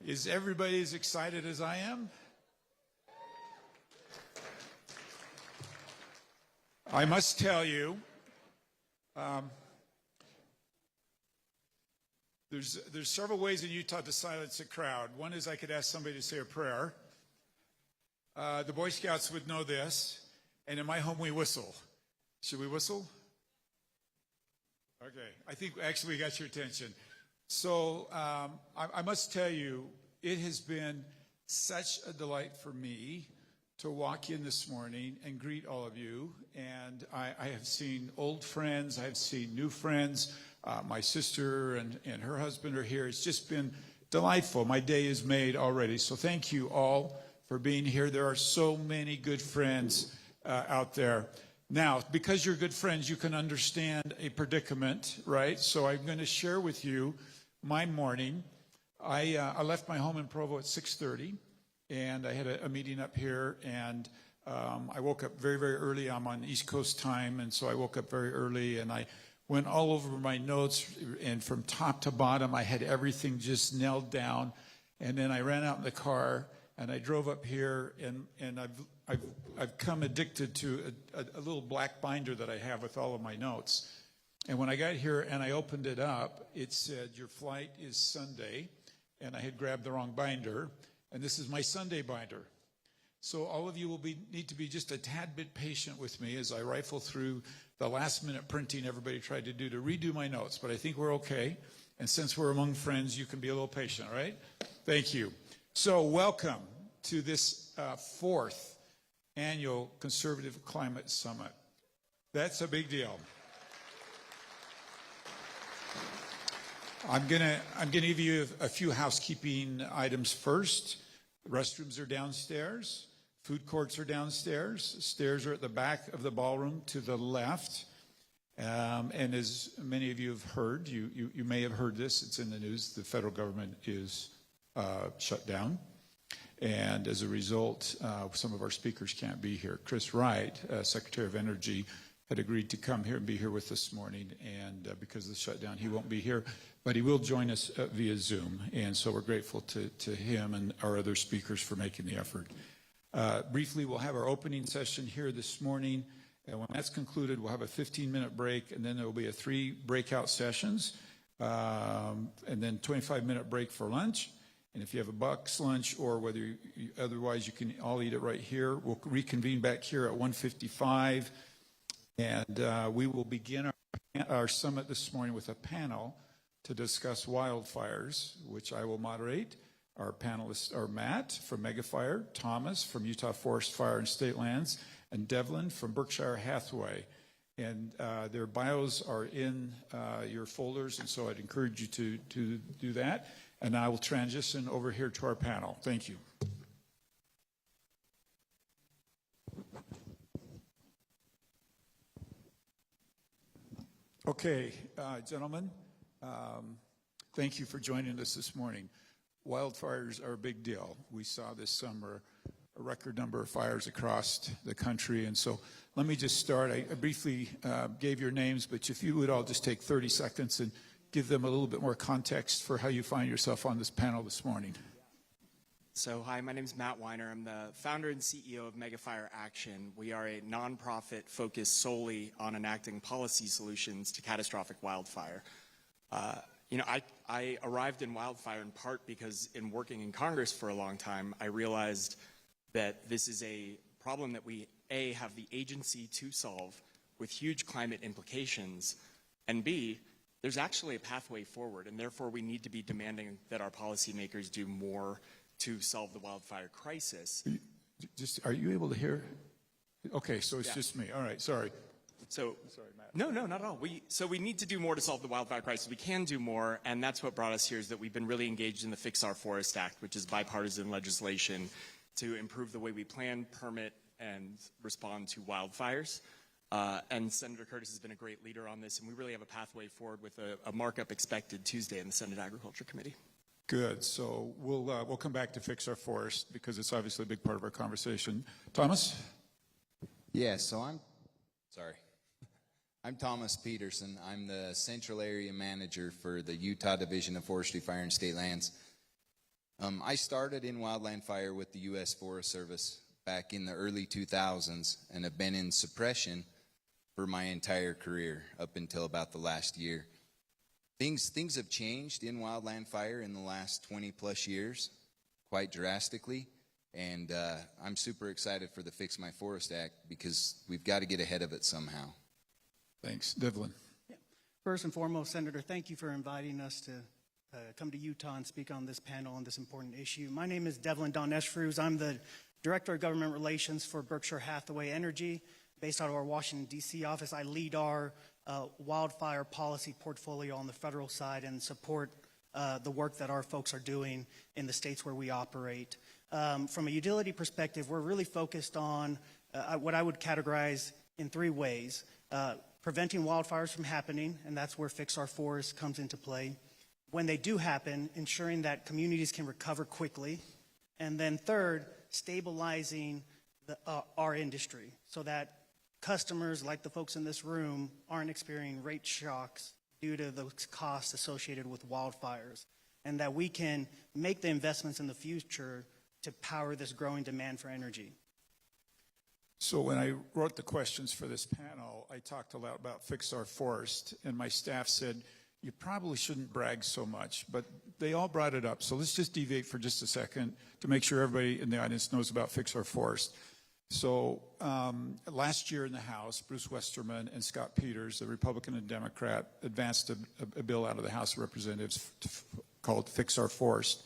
Is everybody as excited as I am? I must tell you, there's several ways in Utah to silence a crowd. One is I could ask somebody to say a prayer. The Boy Scouts would know this. And in my home, we whistle. Should we whistle? Okay. I think actually we got your attention. So I must tell you, it has been such a delight for me to walk in this morning and greet all of you. And I have seen old friends. I've seen new friends. My sister and her husband are here. It's just been delightful. My day is made already. So thank you all for being here. There are so many good friends out there. Now, because you're good friends, you can understand a predicament, right? So I'm going to share with you my morning. I left my home in Provo at 6:30, and I had a meeting up here, and I woke up very, very early. I'm on East Coast time, and so I woke up very early, and I went all over my notes, and from top to bottom, I had everything just nailed down. And then I ran out in the car, and I drove up here, and I've come addicted to a little black binder that I have with all of my notes. And when I got here and I opened it up, it said, "Your flight is Sunday," and I had grabbed the wrong binder, and this is my Sunday binder. So all of you will need to be just a tad bit patient with me as I rifle through the last-minute printing everybody tried to do to redo my notes, but I think we're okay. And since we're among friends, you can be a little patient, right? Thank you. So welcome to this fourth annual Conservative Climate Summit. That's a big deal. I'm gonna give you a few housekeeping items first. Restrooms are downstairs. Food courts are downstairs. Stairs are at the back of the ballroom to the left. And as many of you have heard, you may have heard this, it's in the news, the federal government is shut down. And as a result, some of our speakers can't be here. Chris Wright, Secretary of Energy, had agreed to come here and be here with us this morning. And because of the shutdown, he won't be here. But he will join us via Zoom. And so we're grateful to him and our other speakers for making the effort. Briefly, we'll have our opening session here this morning. And when that's concluded, we'll have a 15-minute break. And then there will be 3 breakout sessions. And then 25-minute break for lunch. And if you have a box lunch or whether otherwise you can all eat it right here, we'll reconvene back here at 1:55. And we will begin our summit this morning with a panel to discuss wildfires, which I will moderate. Our panelists are Matt from Megafire, Thomas from Utah Forest Fire and State Lands, and Devlin from Berkshire Hathaway. And their bios are in your folders, and so I'd encourage you to do that. And I will transition over here to our panel. Thank you. Okay, gentlemen, thank you for joining us this morning. Wildfires are a big deal. We saw this summer a record number of fires across the country. And so let me just start. I briefly gave your names, but if you would all just take 30 seconds and give them a little bit more context for how you find yourself on this panel this morning. So hi, my name is Matt Weiner. I'm the founder and CEO of Megafire Action. We are a nonprofit focused solely on enacting policy solutions to catastrophic wildfire. I arrived in wildfire in part because in working in Congress for a long time, I realized that this is a problem that we, A, have the agency to solve with huge climate implications, and B, there's actually a pathway forward, and therefore we need to be demanding that our policymakers do more to solve the wildfire crisis. Are you able to hear? Okay, so it's just me. All right, sorry. Sorry, Matt. No, not at all. We need to do more to solve the wildfire crisis. We can do more, and that's what brought us here, is that we've been really engaged in the Fix Our Forest Act, which is bipartisan legislation to improve the way we plan, permit, and respond to wildfires. And Senator Curtis has been a great leader on this, and we really have a pathway forward with a markup expected Tuesday in the Senate Agriculture Committee. Good. So we'll come back to Fix Our Forest because it's obviously a big part of our conversation. Thomas? Yeah, so I'm Thomas Peterson. I'm the Central Area Manager for the Utah Division of Forestry, Fire, and State Lands. I started in wildland fire with the U.S. Forest Service back in the early 2000s and have been in suppression for my entire career up until about the last year. Things have changed in wildland fire in the last 20 plus years quite drastically, and I'm super excited for the Fix My Forest Act because we've got to get ahead of it somehow. Thanks. Devlin. First and foremost, Senator, thank you for inviting us to come to Utah and speak on this panel on this important issue. My name is Devlin Don Eschrews. I'm the Director of Government Relations for Berkshire Hathaway Energy. Based out of our Washington, D.C. office, I lead our wildfire policy portfolio on the federal side and support the work that our folks are doing in the states where we operate. From a utility perspective, we're really focused on what I would categorize in three ways. Preventing wildfires from happening, and that's where Fix Our Forest comes into play. When they do happen, ensuring that communities can recover quickly. And then third, stabilizing our industry so that customers, like the folks in this room, aren't experiencing rate shocks due to the costs associated with wildfires, and that we can make the investments in the future to power this growing demand for energy. So when I wrote the questions for this panel, I talked a lot about Fix Our Forest, and my staff said, you probably shouldn't brag so much, but they all brought it up. So let's just deviate for just a second to make sure everybody in the audience knows about Fix Our Forest. So last year in the House, Bruce Westerman and Scott Peters, the Republican and Democrat, advanced a bill out of the House of Representatives called Fix Our Forest.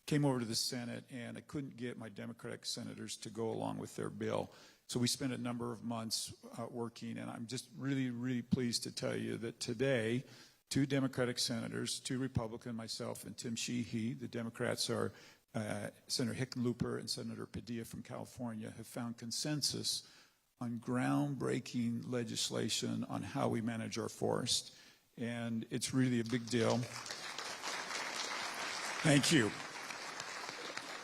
Came over to the Senate, and I couldn't get my Democratic senators to go along with their bill. So we spent a number of months working, and I'm just really, really pleased to tell you that today, 2 Democratic senators, 2 Republican, myself and Tim Sheehy, the Democrats are Senator Hickenlooper and Senator Padilla from California, have found consensus on groundbreaking legislation on how we manage our forest. And it's really a big deal. Thank you.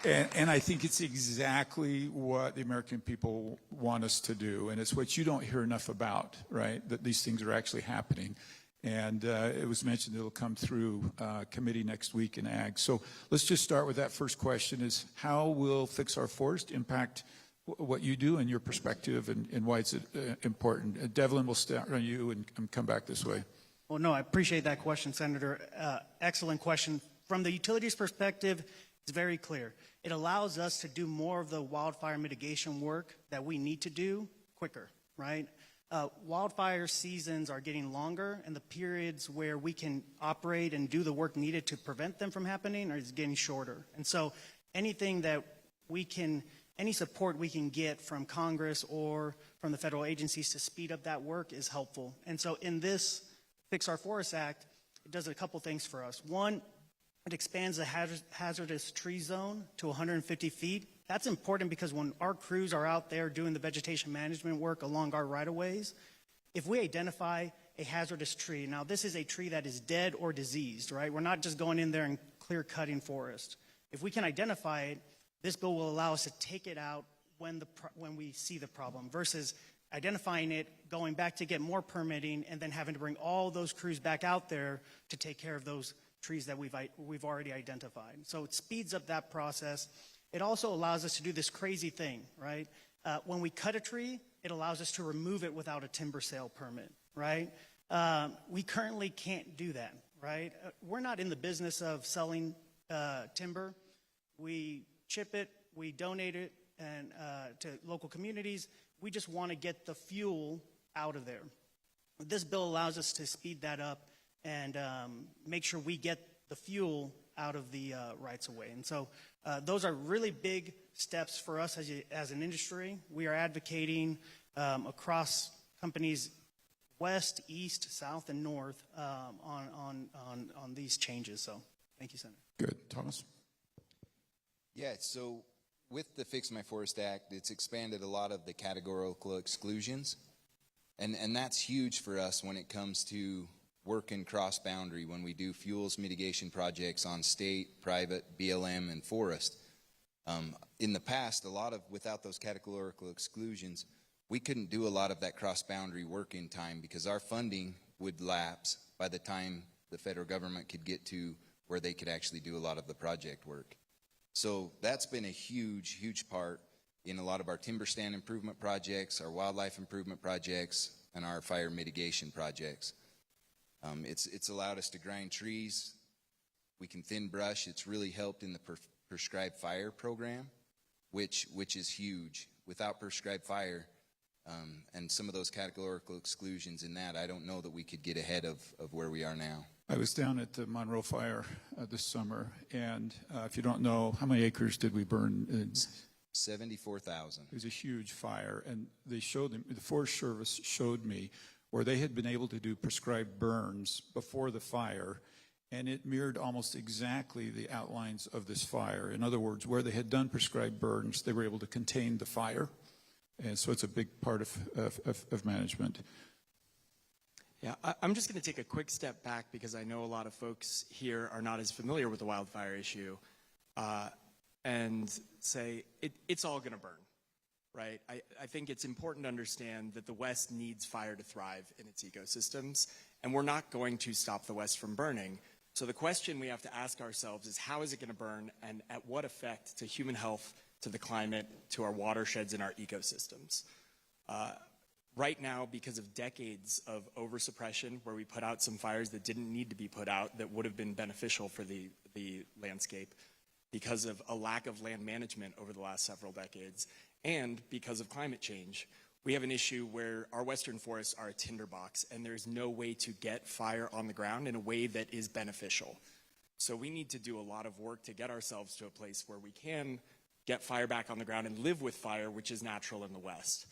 And I think it's exactly what the American people want us to do. And it's what you don't hear enough about, right? That these things are actually happening. And it was mentioned it'll come through committee next week in Ag. So let's just start with that first question is how will Fix Our Forest impact what you do and your perspective and why it's important? Devlin, we'll start on you and come back this way. Well, no, I appreciate that question, Senator. Excellent question. From the utilities perspective, it's very clear. It allows us to do more of the wildfire mitigation work that we need to do quicker, right? Wildfire seasons are getting longer, and the periods where we can operate and do the work needed to prevent them from happening is getting shorter. And so anything that we can, any support we can get from Congress or from the federal agencies to speed up that work is helpful. And so in this Fix Our Forest Act, it does a couple things for us. One, it expands the hazardous tree zone to 150 feet. That's important because when our crews are out there doing the vegetation management work along our right-of-ways, if we identify a hazardous tree, now this is a tree that is dead or diseased, right? We're not just going in there and clear-cutting forest. If we can identify it, this bill will allow us to take it out when we see the problem versus identifying it, going back to get more permitting, and then having to bring all those crews back out there to take care of those trees that we've already identified. So it speeds up that process. It also allows us to do this crazy thing, right? When we cut a tree, it allows us to remove it without a timber sale permit, right? We currently can't do that, right? We're not in the business of selling timber. We chip it, we donate it and to local communities. We just want to get the fuel out of there. This bill allows us to speed that up and make sure we get the fuel out of the rights of way. And so those are really big steps for us as an industry. We are advocating across companies west, east, south, and north on these changes. So thank you, Senator. Good. Thomas? Yeah, so with the Fix My Forest Act, it's expanded a lot of the categorical exclusions. And that's huge for us when it comes to working cross-boundary when we do fuels mitigation projects on state, private, BLM, and forest. In the past, without those categorical exclusions, we couldn't do a lot of that cross-boundary work in time because our funding would lapse by the time the federal government could get to where they could actually do a lot of the project work. So that's been a huge, huge part in a lot of our timber stand improvement projects, our wildlife improvement projects, and our fire mitigation projects. It's allowed us to grind trees. We can thin brush. It's really helped in the prescribed fire program, which is huge. Without prescribed fire and some of those categorical exclusions in that, I don't know that we could get ahead of where we are now. I was down at the Monroe Fire this summer, and if you don't know, how many acres did we burn? 74,000. It was a huge fire, and they showed them, the Forest Service showed me where they had been able to do prescribed burns before the fire, and it mirrored almost exactly the outlines of this fire. In other words, where they had done prescribed burns, they were able to contain the fire, and so it's a big part of management. Yeah, I'm just going to take a quick step back because I know a lot of folks here are not as familiar with the wildfire issue, and say it's all going to burn, right? I think it's important to understand that the West needs fire to thrive in its ecosystems, and we're not going to stop the West from burning. So the question we have to ask ourselves is, how is it going to burn, and at what effect to human health, to the climate, to our watersheds and our ecosystems? Right now, because of decades of oversuppression, where we put out some fires that didn't need to be put out, that would have been beneficial for the landscape, because of a lack of land management over the last several decades, and because of climate change, we have an issue where our western forests are a tinderbox, and there's no way to get fire on the ground in a way that is beneficial. So we need to do a lot of work to get ourselves to a place where we can get fire back on the ground and live with fire, which is natural in the West.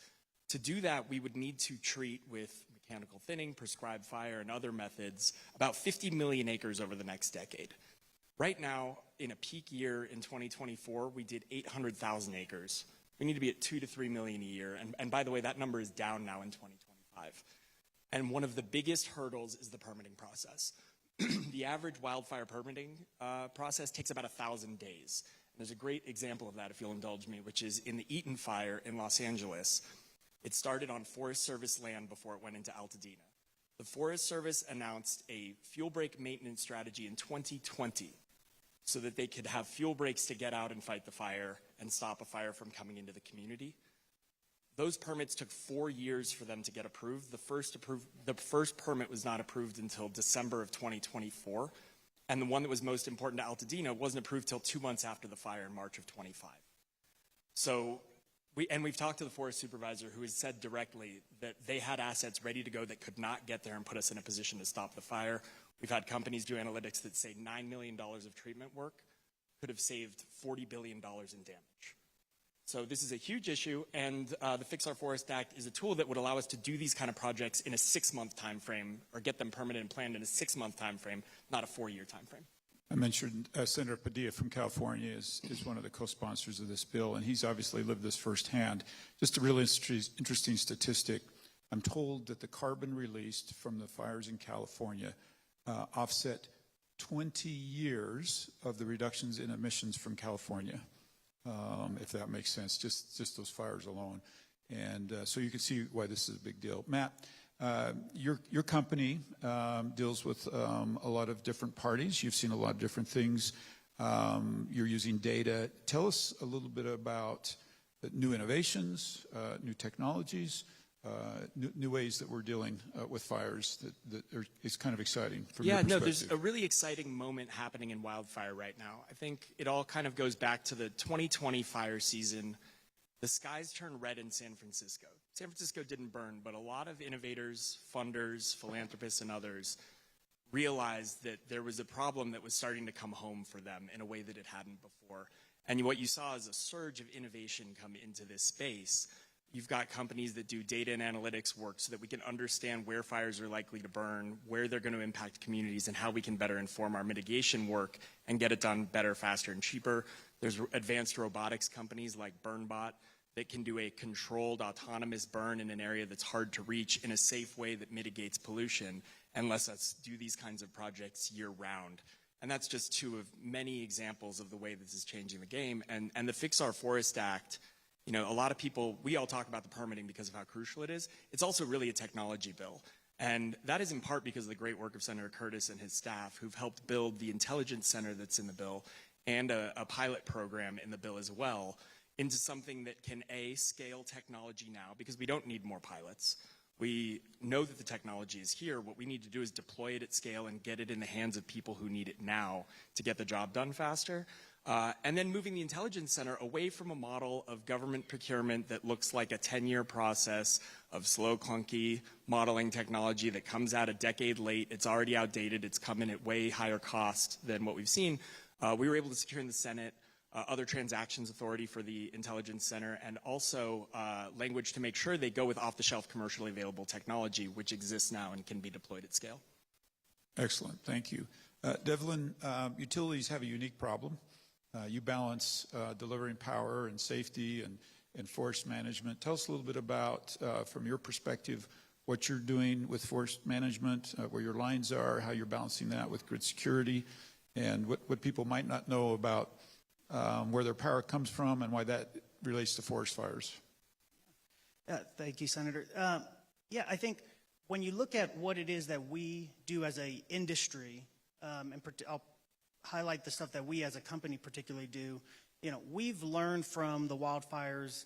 To do that, we would need to treat with mechanical thinning, prescribed fire, and other methods about 50 million acres over the next decade. Right now, in a peak year in 2024, we did 800,000 acres. We need to be at 2 to 3 million a year. And by the way, that number is down now in 2025. And one of the biggest hurdles is the permitting process. The average wildfire permitting process takes about 1,000 days. And there's a great example of that, if you'll indulge me, which is in the Eaton Fire in Los Angeles. It started on Forest Service land before it went into Altadena. The Forest Service announced a fuel break maintenance strategy in 2020 so that they could have fuel breaks to get out and fight the fire and stop a fire from coming into the community. Those permits took 4 years for them to get approved. The first permit was not approved until December of 2024. And the one that was most important to Altadena wasn't approved till 2 months after the fire in March of 25. So we've talked to the forest supervisor, who has said directly that they had assets ready to go that could not get there and put us in a position to stop the fire. We've had companies do analytics that say $9 million of treatment work could have saved $40 billion in damage. So this is a huge issue, and the Fix Our Forest Act is a tool that would allow us to do these kind of projects in a 6-month time frame, or get them permitted and planned in a 6-month time frame, not a 4-year time frame. I mentioned Senator Padilla from California is one of the co-sponsors of this bill, and he's obviously lived this firsthand. Just a really interesting statistic. I'm told that the carbon released from the fires in California offset 20 years of the reductions in emissions from California, if that makes sense, just those fires alone. And so you can see why this is a big deal. Matt, your company deals with a lot of different parties. You've seen a lot of different things. You're using data. Tell us a little bit about new innovations, new technologies, new ways that we're dealing with fires that is kind of exciting from your perspective. There's a really exciting moment happening in wildfire right now. I think it all kind of goes back to the 2020 fire season. The skies turned red in San Francisco. San Francisco didn't burn, but a lot of innovators, funders, philanthropists, and others realized that there was a problem that was starting to come home for them in a way that it hadn't before. And what you saw is a surge of innovation come into this space. You've got companies that do data and analytics work so that we can understand where fires are likely to burn, where they're going to impact communities, and how we can better inform our mitigation work and get it done better, faster, and cheaper. There's advanced robotics companies like BurnBot that can do a controlled autonomous burn in an area that's hard to reach in a safe way that mitigates pollution and lets us do these kinds of projects year round. And that's just two of many examples of the way this is changing the game. And the Fix Our Forest Act, you know, a lot of people, we all talk about the permitting because of how crucial it is. It's also really a technology bill. And that is in part because of the great work of Senator Curtis and his staff, who've helped build the intelligence center that's in the bill. and a pilot program in the bill as well into something that can, A, scale technology now, because we don't need more pilots. We know that the technology is here. What we need to do is deploy it at scale and get it in the hands of people who need it now to get the job done faster. And then moving the Intelligence Center away from a model of government procurement that looks like a 10-year process of slow, clunky modeling technology that comes out a decade late. It's already outdated. It's come in at way higher cost than what we've seen. We were able to secure in the Senate other transactions authority for the Intelligence Center, and also language to make sure they go with off-the-shelf commercially available technology, which exists now and can be deployed at scale. Excellent, thank you. Devlin, utilities have a unique problem. You balance delivering power and safety and forest management. Tell us a little bit about, from your perspective, what you're doing with forest management, where your lines are, how you're balancing that with grid security, and what people might not know about where their power comes from and why that relates to forest fires. Thank you, Senator. Yeah, I think when you look at what it is that we do as an industry, and I'll highlight the stuff that we as a company particularly do. You know, we've learned from the wildfires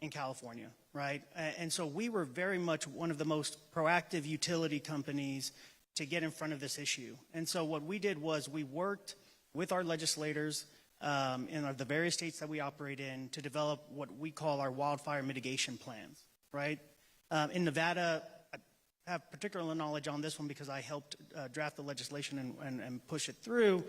in California, right? And so we were very much one of the most proactive utility companies to get in front of this issue. And so what we did was we worked with our legislators in the various states that we operate in to develop what we call our wildfire mitigation plans, right? In Nevada, I have particular knowledge on this one because I helped draft the legislation and push it through.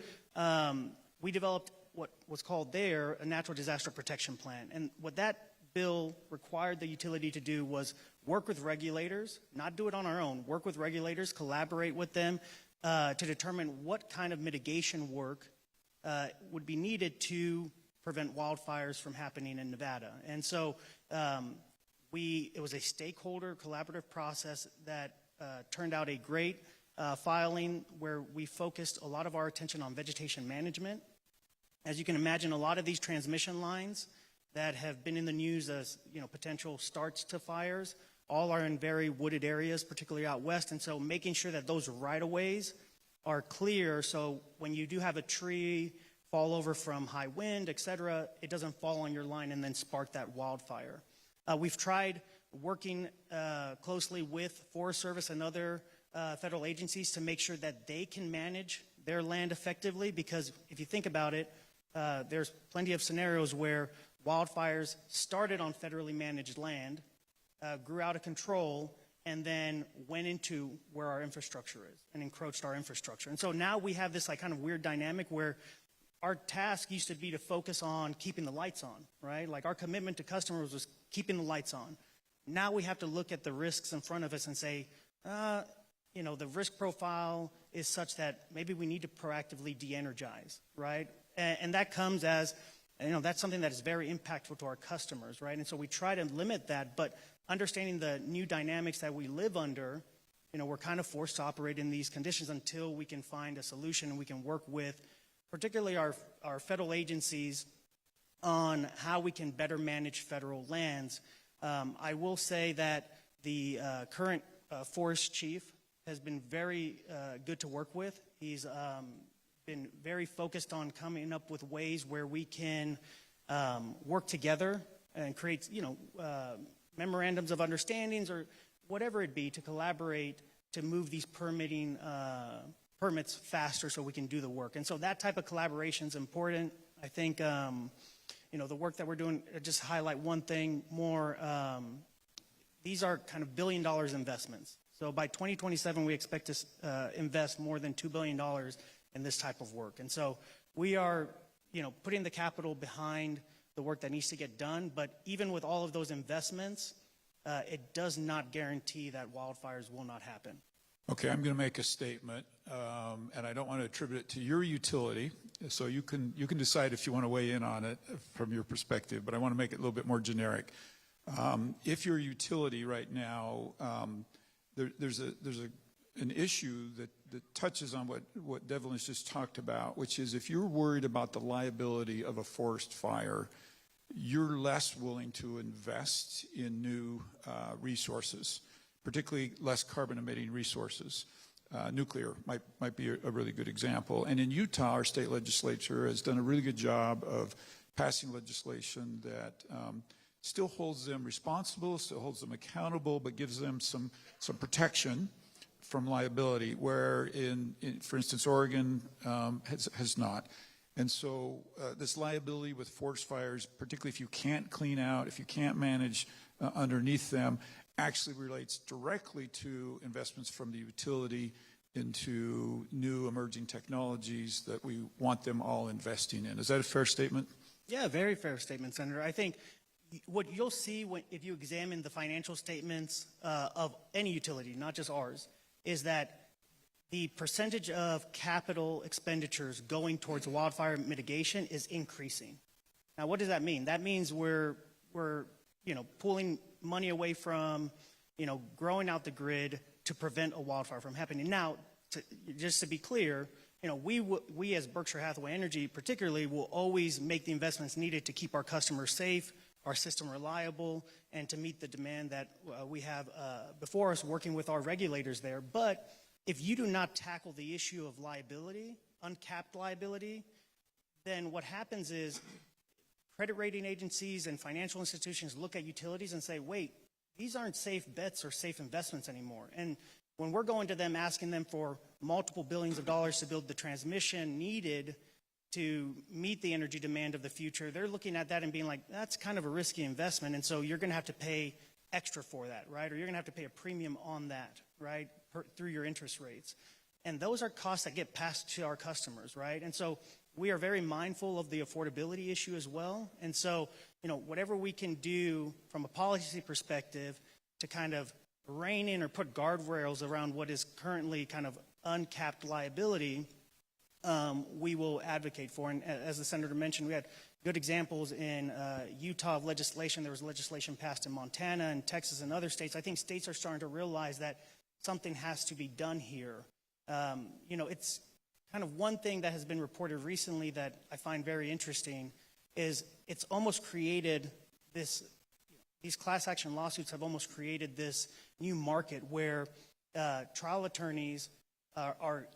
We developed what was called there a natural disaster protection plan. And what that bill required the utility to do was work with regulators, not do it on our own, work with regulators, collaborate with them to determine what kind of mitigation work would be needed to prevent wildfires from happening in Nevada. And so it was a stakeholder collaborative process that turned out a great filing where we focused a lot of our attention on vegetation management. As you can imagine, a lot of these transmission lines that have been in the news as potential starts to fires all are in very wooded areas, particularly out west. And so making sure that those right-of-ways are clear so when you do have a tree fall over from high wind, et cetera, it doesn't fall on your line and then spark that wildfire. We've tried working closely with Forest Service and other federal agencies to make sure that they can manage their land effectively, because if you think about it, there's plenty of scenarios where wildfires started on federally managed land, grew out of control, and then went into where our infrastructure is and encroached our infrastructure. And so now we have this kind of weird dynamic where our task used to be to focus on keeping the lights on, right? Like our commitment to customers was keeping the lights on. Now we have to look at the risks in front of us and say, the risk profile is such that maybe we need to proactively de-energize, right? And that comes as, that's something that is very impactful to our customers, right? And so we try to limit that, but understanding the new dynamics that we live under, we're kind of forced to operate in these conditions until we can find a solution and we can work with particularly our federal agencies on how we can better manage federal lands. I will say that the current forest chief has been very good to work with. He's been very focused on coming up with ways where we can work together and create, memorandums of understandings or whatever it be to collaborate to move these permits faster so we can do the work. And so that type of collaboration is important. I think, the work that we're doing, just highlight one thing more, these are kind of $1 billion investments. So by 2027, we expect to invest more than $2 billion in this type of work. And so we are, putting the capital behind the work that needs to get done. But even with all of those investments, it does not guarantee that wildfires will not happen. Okay, I'm going to make a statement, and I don't want to attribute it to your utility, so you can decide if you want to weigh in on it from your perspective, but I want to make it a little bit more generic. If your utility right now, there's an issue that touches on what Devlin has just talked about, which is if you're worried about the liability of a forest fire, you're less willing to invest in new resources, particularly less carbon emitting resources. nuclear might be a really good example. And in Utah, our state legislature has done a really good job of passing legislation that still holds them responsible, still holds them accountable, but gives them some protection from liability, where for instance, Oregon has not. And so this liability with forest fires, particularly if you can't clean out, if you can't manage underneath them, actually relates directly to investments from the utility into new emerging technologies that we want them all investing in. Is that a fair statement? Yeah, very fair statement, Senator. I think what you'll see if you examine the financial statements of any utility, not just ours, is that the percentage of capital expenditures going towards wildfire mitigation is increasing. Now, what does that mean? That means we're pulling money away from, growing out the grid to prevent a wildfire from happening. Now, just to be clear, we as Berkshire Hathaway Energy particularly will always make the investments needed to keep our customers safe, our system reliable, and to meet the demand that we have before us, working with our regulators there. But if you do not tackle the issue of liability, uncapped liability, then what happens is credit rating agencies and financial institutions look at utilities and say, wait, these aren't safe bets or safe investments anymore. And when we're going to them asking them for multiple billions of dollars to build the transmission needed to meet the energy demand of the future, they're looking at that and being like, that's kind of a risky investment, and so you're going to have to pay extra for that, right? Or you're going to have to pay a premium on that, right, through your interest rates. And those are costs that get passed to our customers, right? And so we are very mindful of the affordability issue as well. And so, whatever we can do from a policy perspective to kind of rein in or put guardrails around what is currently kind of uncapped liability, we will advocate for. And as the Senator mentioned, we had good examples in Utah of legislation. There was legislation passed in Montana and Texas and other states. I think states are starting to realize that something has to be done here. It's kind of one thing that has been reported recently that I find very interesting is it's almost created these class action lawsuits have almost created this new market where trial attorneys are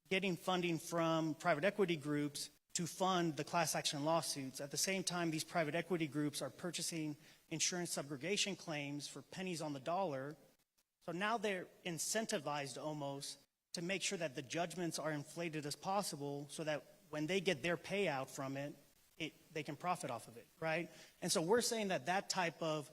getting funding from private equity groups to fund the class action lawsuits. At the same time, these private equity groups are purchasing insurance subrogation claims for pennies on the dollar. So now they're incentivized almost to make sure that the judgments are inflated as possible so that when they get their payout from it, they can profit off of it, right? And so we're saying that type of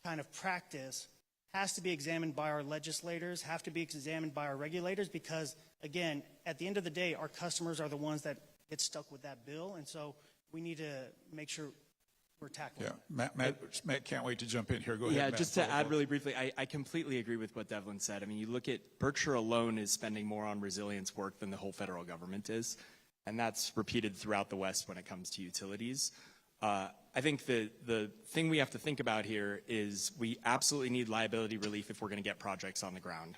kind of practice has to be examined by our legislators, have to be examined by our regulators, because, again, at the end of the day, our customers are the ones that get stuck with that bill, and so we need to make sure we're tackling it. Matt can't wait to jump in here. Go ahead, Yeah, Matt. just to add really briefly, I completely agree with what Devlin said. I mean, you look at Berkshire alone is spending more on resilience work than the whole federal government is, and that's repeated throughout the West when it comes to utilities. I think the thing we have to think about here is we absolutely need liability relief if we're going to get projects on the ground.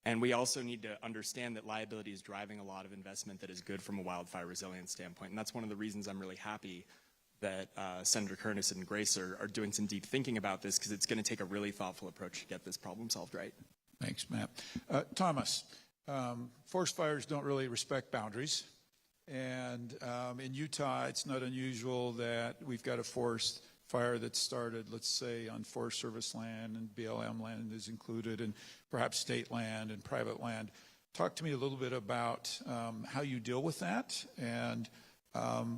And we also need to understand that liability is driving a lot of investment that is good from a wildfire resilience standpoint. And that's one of the reasons I'm really happy that Senator Kernis and Grace are doing some deep thinking about this, because it's going to take a really thoughtful approach to get this problem solved right. Thanks, Matt. Thomas, forest fires don't really respect boundaries. And in Utah, it's not unusual that we've got a forest fire that started, let's say, on Forest Service land, and BLM land is included, and perhaps state land and private land. Talk to me a little bit about how you deal with that, and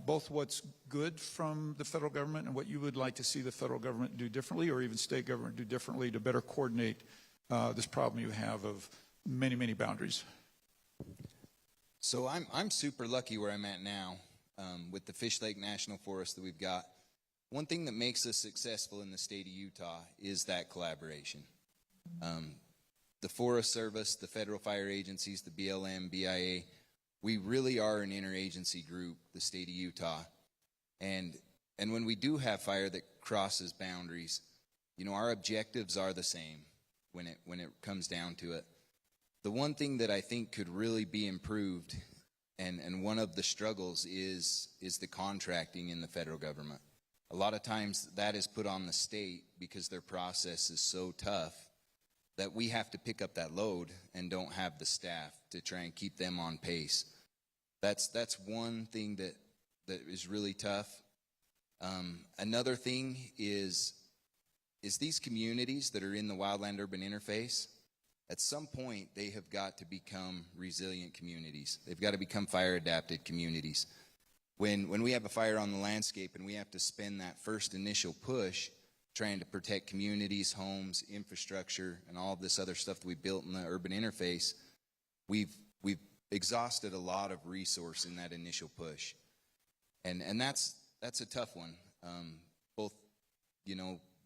both what's good from the federal government and what you would like to see the federal government do differently, or even state government do differently, to better coordinate this problem you have of many, many boundaries. So I'm super lucky where I'm at now with the Fish Lake National Forest that we've got. One thing that makes us successful in the state of Utah is that collaboration. The Forest Service, the federal fire agencies, the BLM, BIA, we really are an interagency group, the state of Utah. And when we do have fire that crosses boundaries, our objectives are the same when it comes down to it. The one thing that I think could really be improved, and one of the struggles is the contracting in the federal government. A lot of times that is put on the state because their process is so tough that we have to pick up that load and don't have the staff to try and keep them on pace. That's one thing that is really tough. Another thing is these communities that are in the wildland urban interface, at some point they have got to become resilient communities. They've got to become fire adapted communities. When we have a fire on the landscape and we have to spend that first initial push trying to protect communities, homes, infrastructure, and all of this other stuff that we built in the urban interface, we've exhausted a lot of resource in that initial push. And that's a tough one. Both,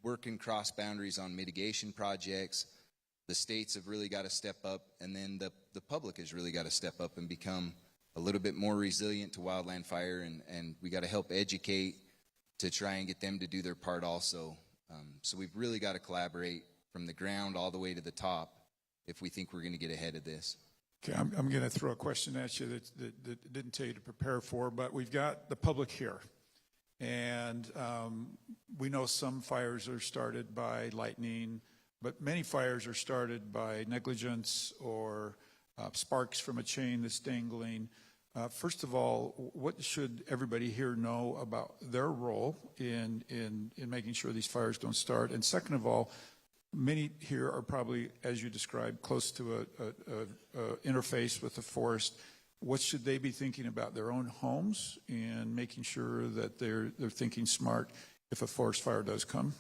working cross boundaries on mitigation projects, the states have really got to step up, and then the public has really got to step up and become a little bit more resilient to wildland fire, and we got to help educate to try and get them to do their part also. So we've really got to collaborate from the ground all the way to the top if we think we're going to get ahead of this. Okay, I'm going to throw a question at you that didn't tell you to prepare for, but we've got the public here. And we know some fires are started by lightning, but many fires are started by negligence or sparks from a chain that's dangling. First of all, what should everybody here know about their role in making sure these fires don't start? And second of all, many here are probably, as you described, close to a interface with the forest. What should they be thinking about their own homes and making sure that they're thinking smart if a forest fire does come?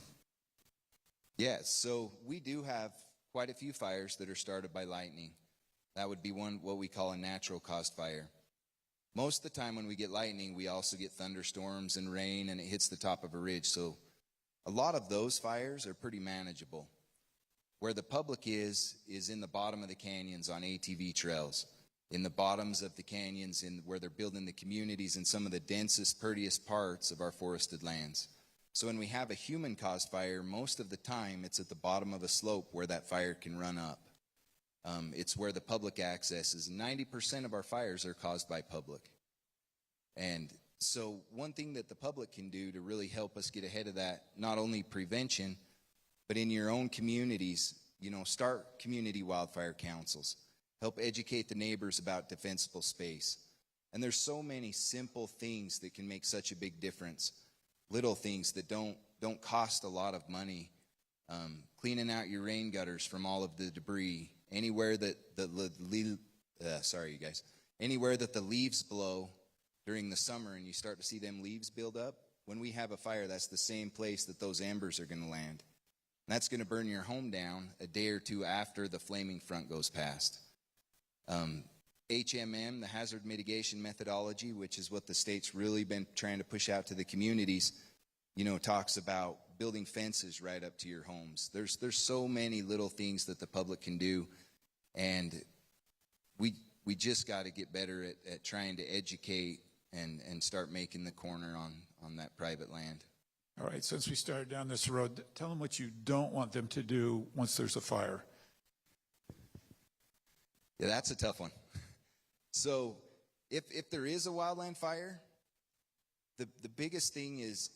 Yeah, so we do have quite a few fires that are started by lightning. That would be one, what we call a natural caused fire. Most of the time when we get lightning, we also get thunderstorms and rain, and it hits the top of a ridge. So a lot of those fires are pretty manageable. Where the public is in the bottom of the canyons on ATV trails, in the bottoms of the canyons, in where they're building the communities in some of the densest, prettiest parts of our forested lands. So when we have a human-caused fire, most of the time it's at the bottom of a slope where that fire can run up. It's where the public access is. 90% of our fires are caused by public. And so one thing that the public can do to really help us get ahead of that, not only prevention, but in your own communities, start community wildfire councils. Help educate the neighbors about defensible space. And there's so many simple things that can make such a big difference. Little things that don't cost a lot of money. Cleaning out your rain gutters from all of the debris. Anywhere that anywhere that the leaves blow during the summer and you start to see them leaves build up, when we have a fire, that's the same place that those embers are going to land. And that's going to burn your home down a day or two after the flaming front goes past. HMM, the hazard mitigation methodology, which is what the state's really been trying to push out to the communities, talks about building fences right up to your homes. There's so many little things that the public can do, and we just got to get better at trying to educate and start making the corner on that private land. All right, since we started down this road, tell them what you don't want them to do once there's a fire. Yeah, that's a tough one. So if there is a wildland fire, the biggest thing is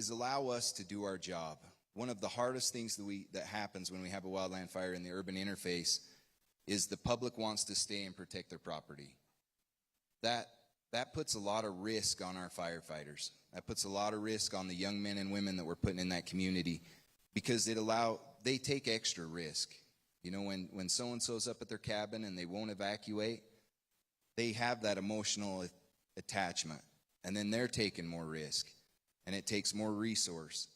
allow us to do our job. One of the hardest things that happens when we have a wildland fire in the urban interface is the public wants to stay and protect their property. That puts a lot of risk on our firefighters. That puts a lot of risk on the young men and women that we're putting in that community, because they take extra risk. When so-and-so's up at their cabin and they won't evacuate, they have that emotional attachment, and then they're taking more risk, and it takes more resource.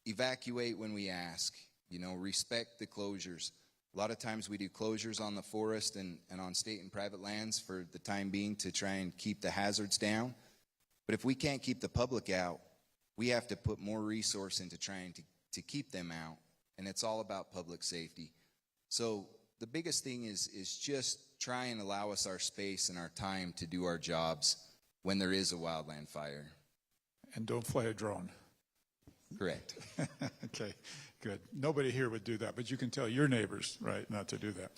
Evacuate when we ask, respect the closures. A lot of times we do closures on the forest and on state and private lands for the time being to try and keep the hazards down. But if we can't keep the public out, we have to put more resource into trying to keep them out. And it's all about public safety. So the biggest thing is just try and allow us our space and our time to do our jobs when there is a wildland fire. And don't fly a drone. Correct. Okay, good. Nobody here would do that, but you can tell your neighbors, right, not to do that.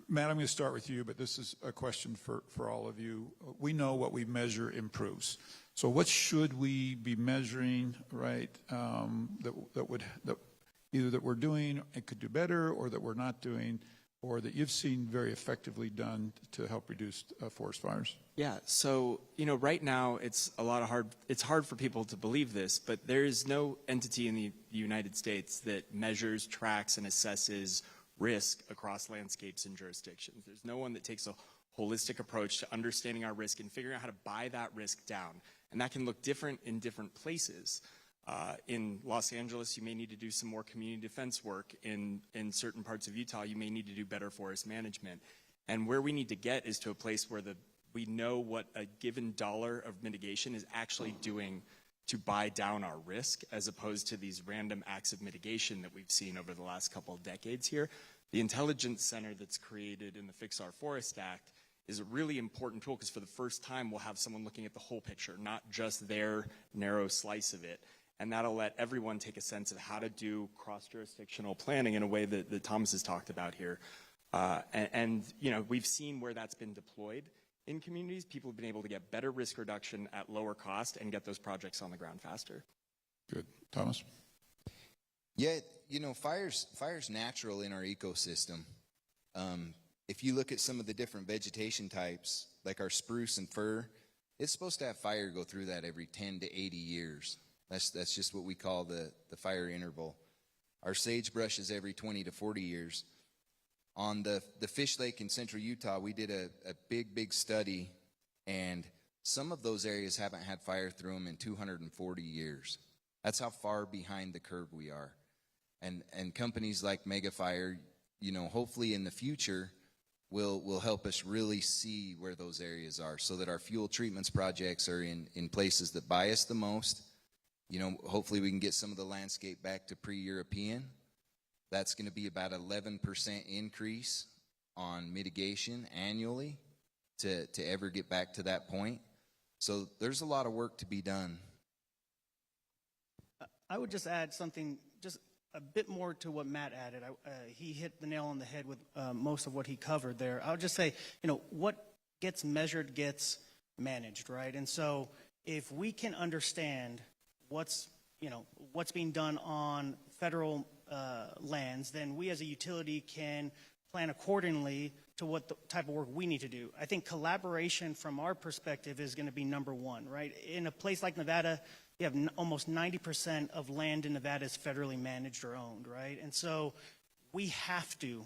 Matt, I'm going to start with you, but this is a question for all of you. We know what we measure improves. So what should we be measuring, right, that either that we're doing and could do better, or that we're not doing, or that you've seen very effectively done to help reduce forest fires? Yeah, so, right now it's hard for people to believe this, but there is no entity in the United States that measures, tracks, and assesses risk across landscapes and jurisdictions. There's no one that takes a holistic approach to understanding our risk and figuring out how to buy that risk down. And that can look different in different places. In Los Angeles, you may need to do some more community defense work. In certain parts of Utah, you may need to do better forest management. And where we need to get is to a place where we know what a given dollar of mitigation is actually doing to buy down our risk, as opposed to these random acts of mitigation that we've seen over the last couple of decades here. The intelligence center that's created in the Fix Our Forest Act is a really important tool, because for the first time we'll have someone looking at the whole picture, not just their narrow slice of it. And that'll let everyone take a sense of how to do cross-jurisdictional planning in a way that Thomas has talked about here. We've seen where that's been deployed in communities. People have been able to get better risk reduction at lower cost and get those projects on the ground faster. Good. Thomas? Yeah, fire's natural in our ecosystem. If you look at some of the different vegetation types, like our spruce and fir, it's supposed to have fire go through that every 10 to 80 years. That's just what we call the fire interval. Our sagebrush is every 20 to 40 years. On the Fish Lake in central Utah, we did a big study, and some of those areas haven't had fire through them in 240 years. That's how far behind the curve we are. And companies like Megafire, hopefully in the future will help us really see where those areas are, so that our fuel treatments projects are in places that buy us the most. Hopefully we can get some of the landscape back to pre-European. That's going to be about 11% increase on mitigation annually to ever get back to that point. So there's a lot of work to be done. I would just add something, just a bit more to what Matt added. He hit the nail on the head with most of what he covered there. I would just say, what gets measured gets managed, right? And so if we can understand what's being done on federal lands, then we as a utility can plan accordingly to what the type of work we need to do. I think collaboration from our perspective is going to be number one, right? In a place like Nevada, you have almost 90% of land in Nevada is federally managed or owned, right? And so we have to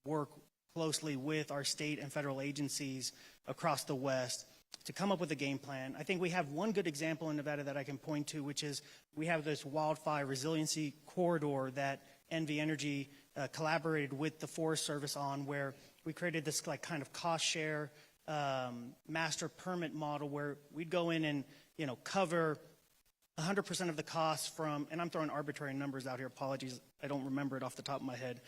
work closely with our state and federal agencies across the West to come up with a game plan. I think we have one good example in Nevada that I can point to, which is we have this wildfire resiliency corridor that NV Energy collaborated with the Forest Service on, where we created this kind of cost share master permit model where we'd go in and cover 100% of the costs from, and I'm throwing arbitrary numbers out here, apologies, I don't remember it off the top of my head,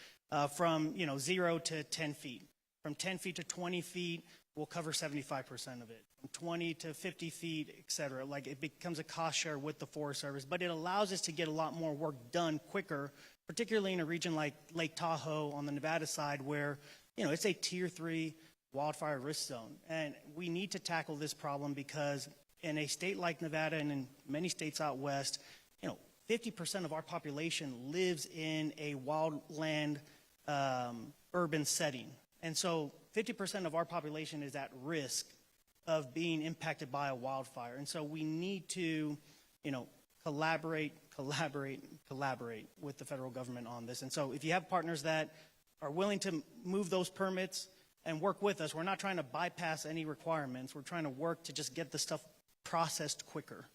from 0 to 10 feet. From 10 feet to 20 feet, we'll cover 75% of it. From 20 to 50 feet, et cetera. Like, it becomes a cost share with the Forest Service, but it allows us to get a lot more work done quicker, particularly in a region like Lake Tahoe on the Nevada side, where it's a tier 3 wildfire risk zone. And we need to tackle this problem because in a state like Nevada and in many states out west, 50% of our population lives in a wildland urban setting. And so 50% of our population is at risk of being impacted by a wildfire. And so we need to, collaborate with the federal government on this. And so if you have partners that are willing to move those permits and work with us, we're not trying to bypass any requirements. We're trying to work to just get the stuff processed quicker.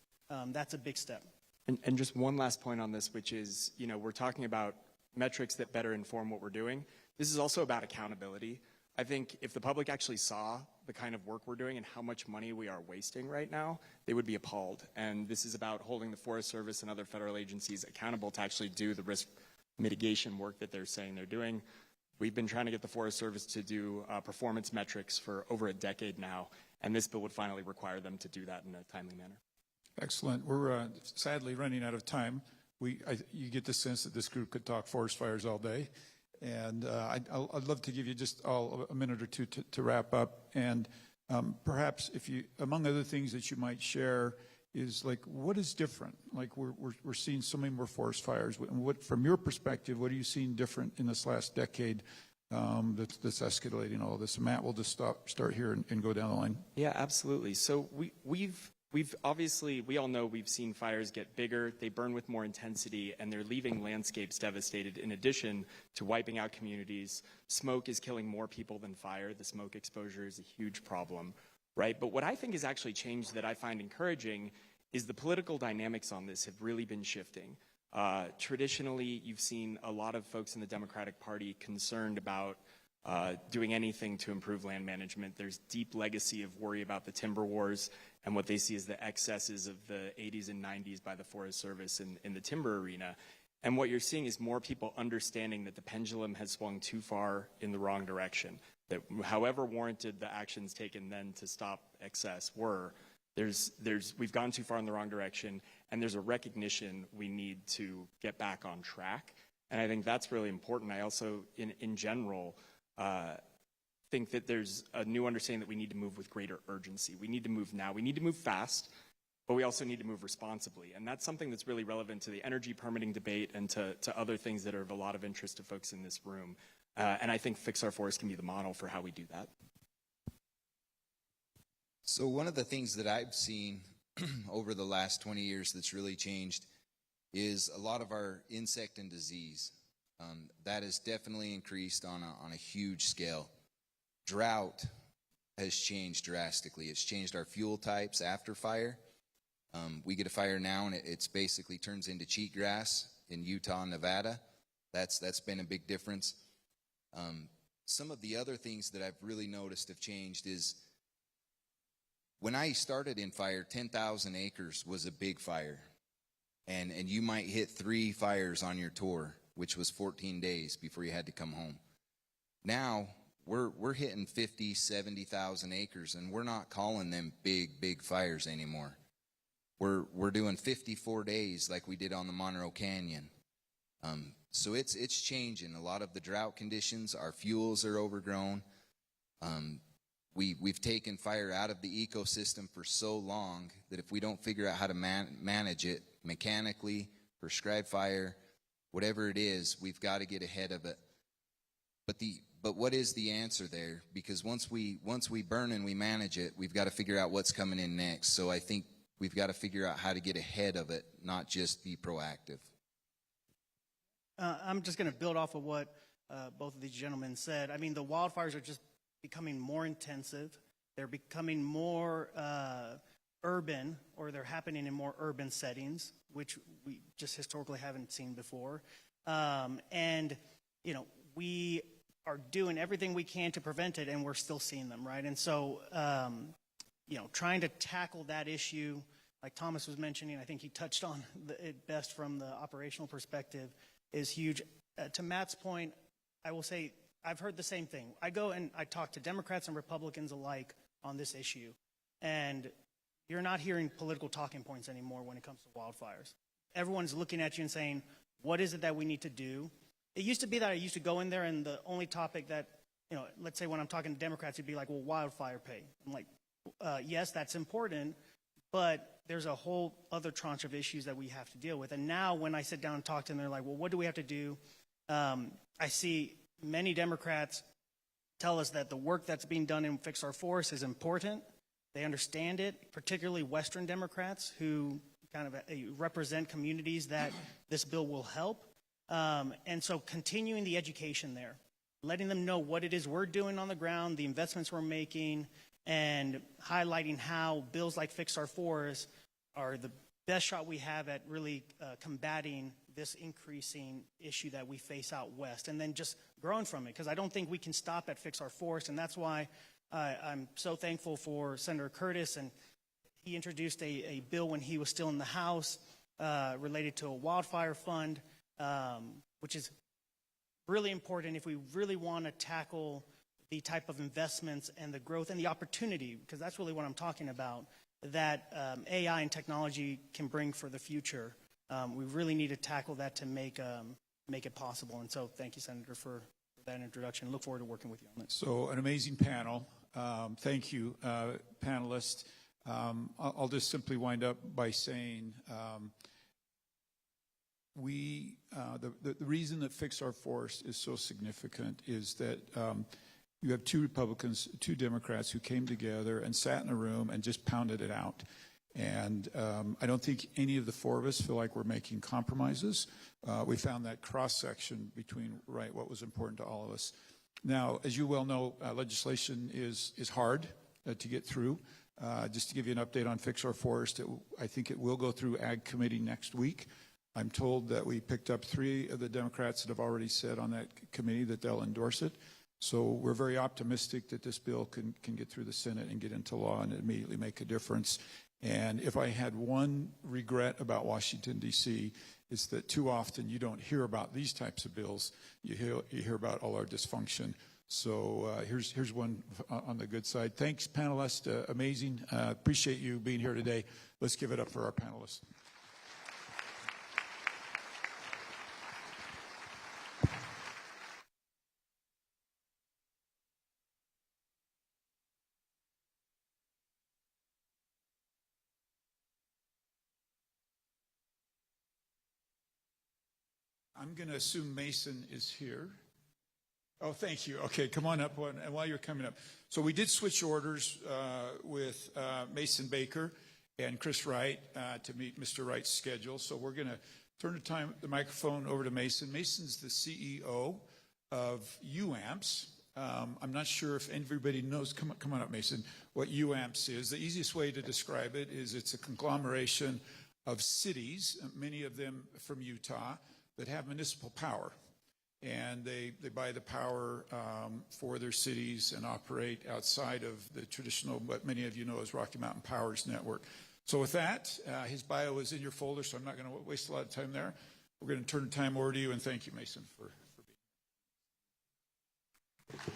That's a big step. And just one last point on this, which is, we're talking about metrics that better inform what we're doing. This is also about accountability. I think if the public actually saw the kind of work we're doing and how much money we are wasting right now, they would be appalled. And this is about holding the Forest Service and other federal agencies accountable to actually do the risk mitigation work that they're saying they're doing. We've been trying to get the Forest Service to do performance metrics for over a decade now, and this bill would finally require them to do that in a timely manner. Excellent. We're sadly running out of time. You get the sense that this group could talk forest fires all day. And I'd love to give you just all a minute or two to wrap up. And perhaps if you, among other things that you might share, is like, what is different? Like we're seeing so many more forest fires. What, from your perspective, what are you seeing different in this last decade that's escalating all of this? Matt, we'll just start here and go down the line. Yeah, absolutely. So we've obviously, we all know we've seen fires get bigger, they burn with more intensity, and they're leaving landscapes devastated in addition to wiping out communities. Smoke is killing more people than fire. The smoke exposure is a huge problem, right? But what I think has actually changed that I find encouraging is the political dynamics on this have really been shifting. Traditionally, you've seen a lot of folks in the Democratic Party concerned about doing anything to improve land management. There's deep legacy of worry about the timber wars and what they see as the excesses of the 80s and 90s by the Forest Service in the timber arena. And what you're seeing is more people understanding that the pendulum has swung too far in the wrong direction, that however warranted the actions taken then to stop excess were, we've gone too far in the wrong direction, and there's a recognition we need to get back on track. And I think that's really important. I also, in general, think that there's a new understanding that we need to move with greater urgency. We need to move now. We need to move fast, but we also need to move responsibly. And that's something that's really relevant to the energy permitting debate and to other things that are of a lot of interest to folks in this room. And I think Fix Our Forest can be the model for how we do that. So one of the things that I've seen over the last 20 years that's really changed is a lot of our insect and disease. That has definitely increased on a huge scale. Drought has changed drastically. It's changed our fuel types after fire. We get a fire now and it's basically turns into cheatgrass in Utah and Nevada. That's been a big difference. Some of the other things that I've really noticed have changed is when I started in fire, 10,000 acres was a big fire. And you might hit 3 fires on your tour, which was 14 days before you had to come home. Now, we're hitting 50, 70,000 acres, and we're not calling them big fires anymore. We're doing 54 days like we did on the Monroe Canyon. So it's changing. A lot of the drought conditions, our fuels are overgrown. We've taken fire out of the ecosystem for so long that if we don't figure out how to manage it mechanically, prescribe fire, whatever it is, we've got to get ahead of it. But what is the answer there? Because once we burn and we manage it, we've got to figure out what's coming in next. So I think we've got to figure out how to get ahead of it, not just be proactive. I'm just going to build off of what both of these gentlemen said. I mean, the wildfires are just becoming more intensive. They're becoming more urban, or they're happening in more urban settings, which we just historically haven't seen before. And, you know, we are doing everything we can to prevent it, and we're still seeing them, right? And so, you know, trying to tackle that issue, like Thomas was mentioning, I think he touched on it best from the operational perspective, is huge. To Matt's point, I will say I've heard the same thing. I go and I talk to Democrats and Republicans alike on this issue, and you're not hearing political talking points anymore when it comes to wildfires. Everyone's looking at you and saying, what is it that we need to do? It used to be that I used to go in there and the only topic that, you know, let's say when I'm talking to Democrats, it'd be like, well, wildfire pay. I'm like, yes, that's important, but there's a whole other tranche of issues that we have to deal with. And now when I sit down and talk to them, they're like, well, what do we have to do? I see many Democrats tell us that the work that's being done in Fix Our Forest is important. They understand it, particularly Western Democrats who kind of represent communities that this bill will help. And so continuing the education there, letting them know what it is we're doing on the ground, the investments we're making, and highlighting how bills like Fix Our Forest are the best shot we have at really combating this increasing issue that we face out west, and then just growing from it, because I don't think we can stop at Fix Our Forest, and that's why I'm so thankful for Senator Curtis, and he introduced a bill when he was still in the House related to a wildfire fund, which is really important if we really want to tackle the type of investments and the growth and the opportunity, because that's really what I'm talking about, that AI and technology can bring for the future. We really need to tackle that to make it possible. And so thank you, Senator, for that introduction. Look forward to working with you on this. So an amazing panel. Thank you, panelists. I'll just simply wind up by saying the reason that Fix Our Forest is so significant is that you have two Republicans, two Democrats who came together and sat in a room and just pounded it out. And I don't think any of the four of us feel like we're making compromises. We found that cross-section between what was important to all of us. Now, as you well know, legislation is hard to get through. Just to give you an update on Fix Our Forest, I think it will go through Ag Committee next week. I'm told that we picked up 3 of the Democrats that have already said on that committee that they'll endorse it. So we're very optimistic that this bill can get through the Senate and get into law and immediately make a difference. And if I had one regret about Washington, D.C., it's that too often you don't hear about these types of bills. You hear about all our dysfunction. So here's one on the good side. Thanks, panelists. Amazing. Appreciate you being here today. Let's give it up for our panelists. I'm going to assume Mason is here. Oh, thank you. Okay, come on up. And while you're coming up. So we did switch orders with Mason Baker and Chris Wright to meet Mr. Wright's schedule. So we're going to turn the microphone over to Mason. Mason's the CEO of UAMPS. I'm not sure if everybody knows, come on up, Mason, what UAMPS is. The easiest way to describe it is it's a conglomeration of cities, many of them from Utah, that have municipal power. And they buy the power for their cities and operate outside of the traditional, what many of you know as Rocky Mountain Power's network. So with that, his bio is in your folder, so I'm not going to waste a lot of time there. We're going to turn the time over to you, and thank you, Mason, for being here.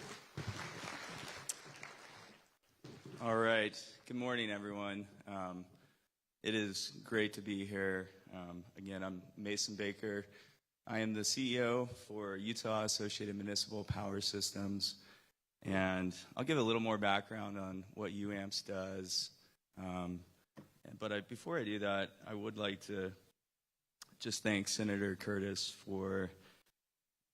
All right. Good morning, everyone. It is great to be here. Again, I'm Mason Baker. I am the CEO for Utah Associated Municipal Power Systems, and I'll give a little more background on what UAMPS does. But before I do that, I would like to just thank Senator Curtis for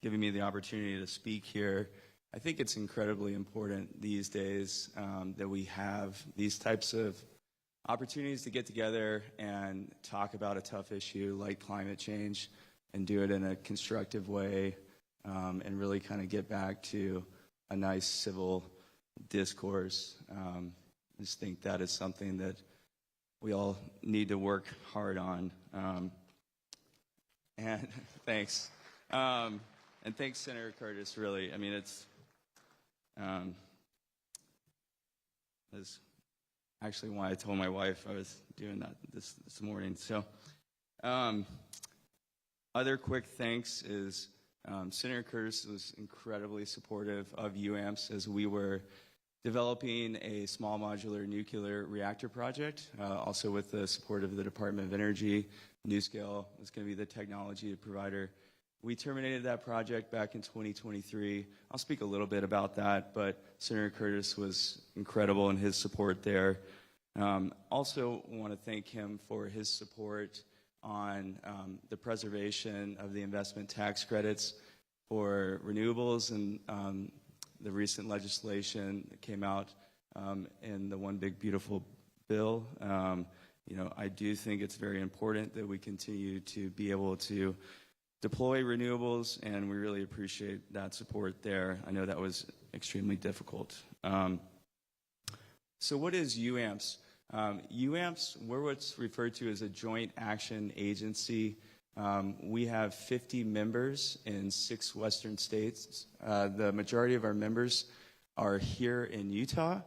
giving me the opportunity to speak here. I think it's incredibly important these days that we have these types of opportunities to get together and talk about a tough issue like climate change and do it in a constructive way and really kind of get back to a nice civil discourse. I just think that is something that we all need to work hard on. And thanks. And thanks, Senator Curtis, really. I mean, it's that's actually why I told my wife I was doing that this morning. So other quick thanks is Senator Curtis was incredibly supportive of UAMPS as we were developing a small modular nuclear reactor project, also with the support of the Department of Energy. NuScale was going to be the technology provider. We terminated that project back in 2023. I'll speak a little bit about that, but Senator Curtis was incredible in his support there. Also want to thank him for his support on the preservation of the investment tax credits for renewables and the recent legislation that came out in the One Big Beautiful Bill. I do think it's very important that we continue to be able to deploy renewables, and we really appreciate that support there. I know that was extremely difficult. So what is UAMPS? UAMPS, we're what's referred to as a joint action agency. We have 50 members in 6 western states. The majority of our members are here in Utah,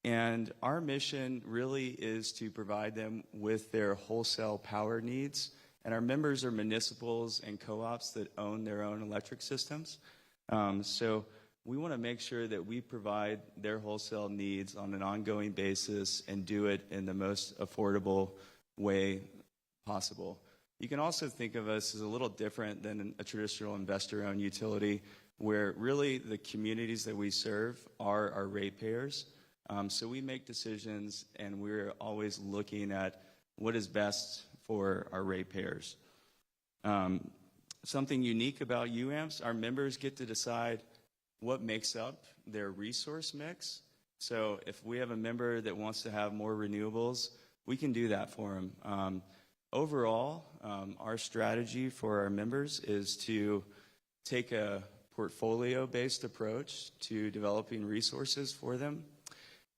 and our mission really is to provide them with their wholesale power needs. And our members are municipals and co-ops that own their own electric systems. So we want to make sure that we provide their wholesale needs on an ongoing basis and do it in the most affordable way possible. You can also think of us as a little different than a traditional investor-owned utility, where really the communities that we serve are our ratepayers. So we make decisions, and we're always looking at what is best for our ratepayers. Something unique about UAMPS, our members get to decide what makes up their resource mix. So if we have a member that wants to have more renewables, we can do that for them. Overall, our strategy for our members is to take a portfolio-based approach to developing resources for them.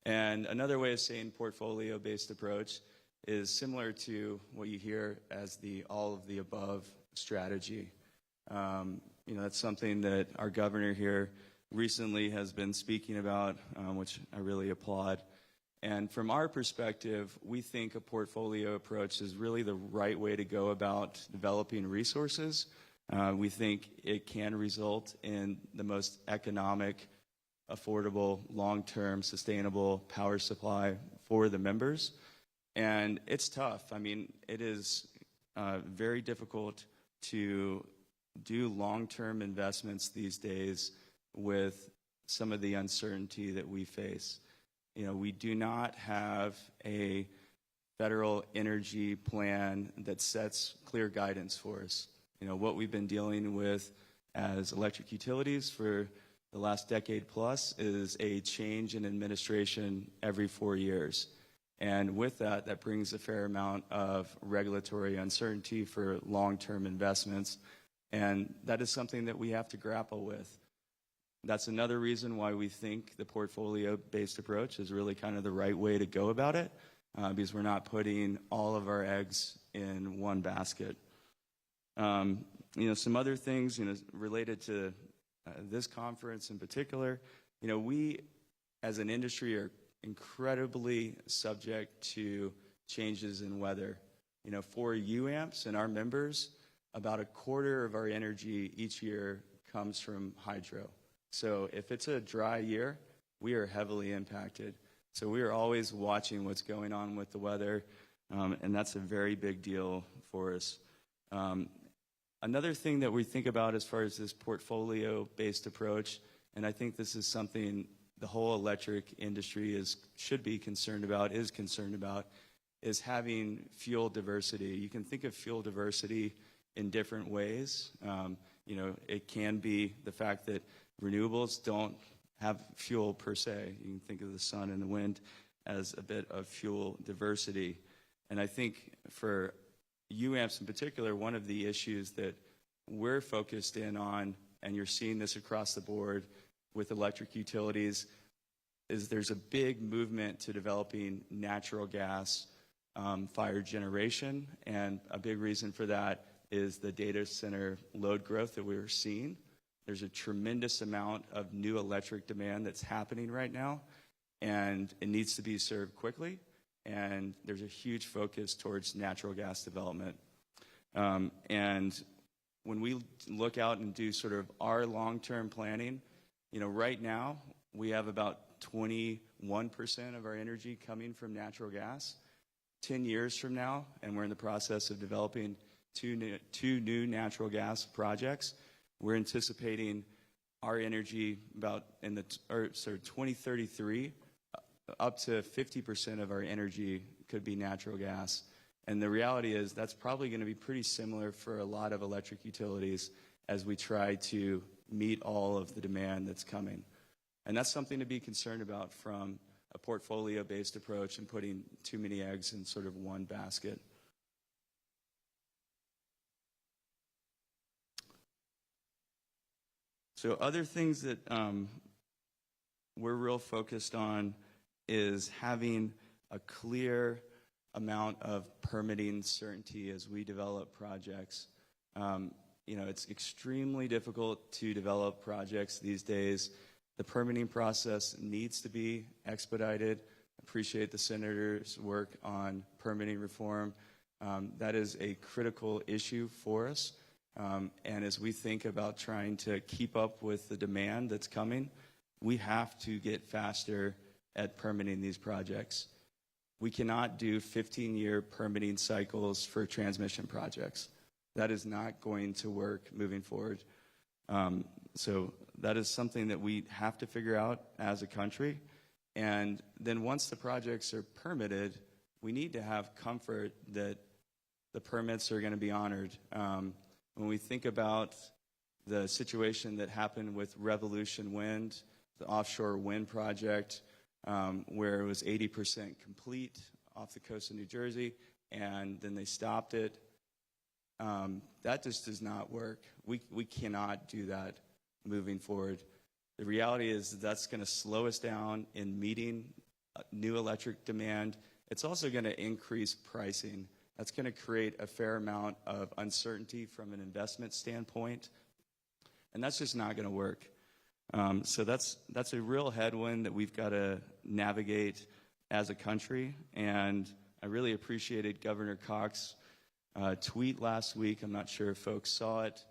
And another way of saying portfolio-based approach is similar to what you hear as the all of the above strategy. That's something that our governor here recently has been speaking about, which I really applaud. And from our perspective, we think a portfolio approach is really the right way to go about developing resources. We think it can result in the most economic, affordable, long-term, sustainable power supply for the members. And it's tough. I mean, it is very difficult to do long-term investments these days with some of the uncertainty that we face. We do not have a federal energy plan that sets clear guidance for us. What we've been dealing with as electric utilities for the last decade plus is a change in administration every 4 years. And with that, that brings a fair amount of regulatory uncertainty for long-term investments. And that is something that we have to grapple with. That's another reason why we think the portfolio-based approach is really kind of the right way to go about it, because we're not putting all of our eggs in one basket. Some other things, related to this conference in particular, we as an industry are incredibly subject to changes in weather. For UAMPS and our members, about a quarter of our energy each year comes from hydro. So if it's a dry year, we are heavily impacted. So we are always watching what's going on with the weather, and that's a very big deal for us. Another thing that we think about as far as this portfolio-based approach, and I think this is something the whole electric industry should be concerned about, is having fuel diversity. You can think of fuel diversity in different ways. It can be the fact that renewables don't have fuel per se. You can think of the sun and the wind as a bit of fuel diversity. And I think for UAMPS in particular, one of the issues that we're focused in on, and you're seeing this across the board with electric utilities, is there's a big movement to developing natural gas fired generation. And a big reason for that is the data center load growth that we're seeing. There's a tremendous amount of new electric demand that's happening right now, and it needs to be served quickly. And there's a huge focus towards natural gas development. And when we look out and do sort of our long-term planning, right now we have about 21% of our energy coming from natural gas. 10 years from now, and we're in the process of developing two new natural gas projects, we're anticipating our energy about 2033, up to 50% of our energy could be natural gas. And the reality is that's probably going to be pretty similar for a lot of electric utilities as we try to meet all of the demand that's coming. And that's something to be concerned about from a portfolio-based approach and putting too many eggs in sort of one basket. So other things that we're real focused on is having a clear amount of permitting certainty as we develop projects. It's extremely difficult to develop projects these days. The permitting process needs to be expedited. Appreciate the senator's work on permitting reform. That is a critical issue for us. And as we think about trying to keep up with the demand that's coming, we have to get faster at permitting these projects. We cannot do 15-year permitting cycles for transmission projects. That is not going to work moving forward. So that is something that we have to figure out as a country. And then once the projects are permitted, we need to have comfort that the permits are going to be honored. When we think about the situation that happened with Revolution Wind, the offshore wind project, where it was 80% complete off the coast of New Jersey, and then they stopped it, that just does not work. We cannot do that moving forward. The reality is that's going to slow us down in meeting new electric demand. It's also going to increase pricing. That's going to create a fair amount of uncertainty from an investment standpoint, and that's just not going to work. So that's a real headwind that we've got to navigate as a country, and I really appreciated Governor Cox's tweet last week. I'm not sure if folks saw it.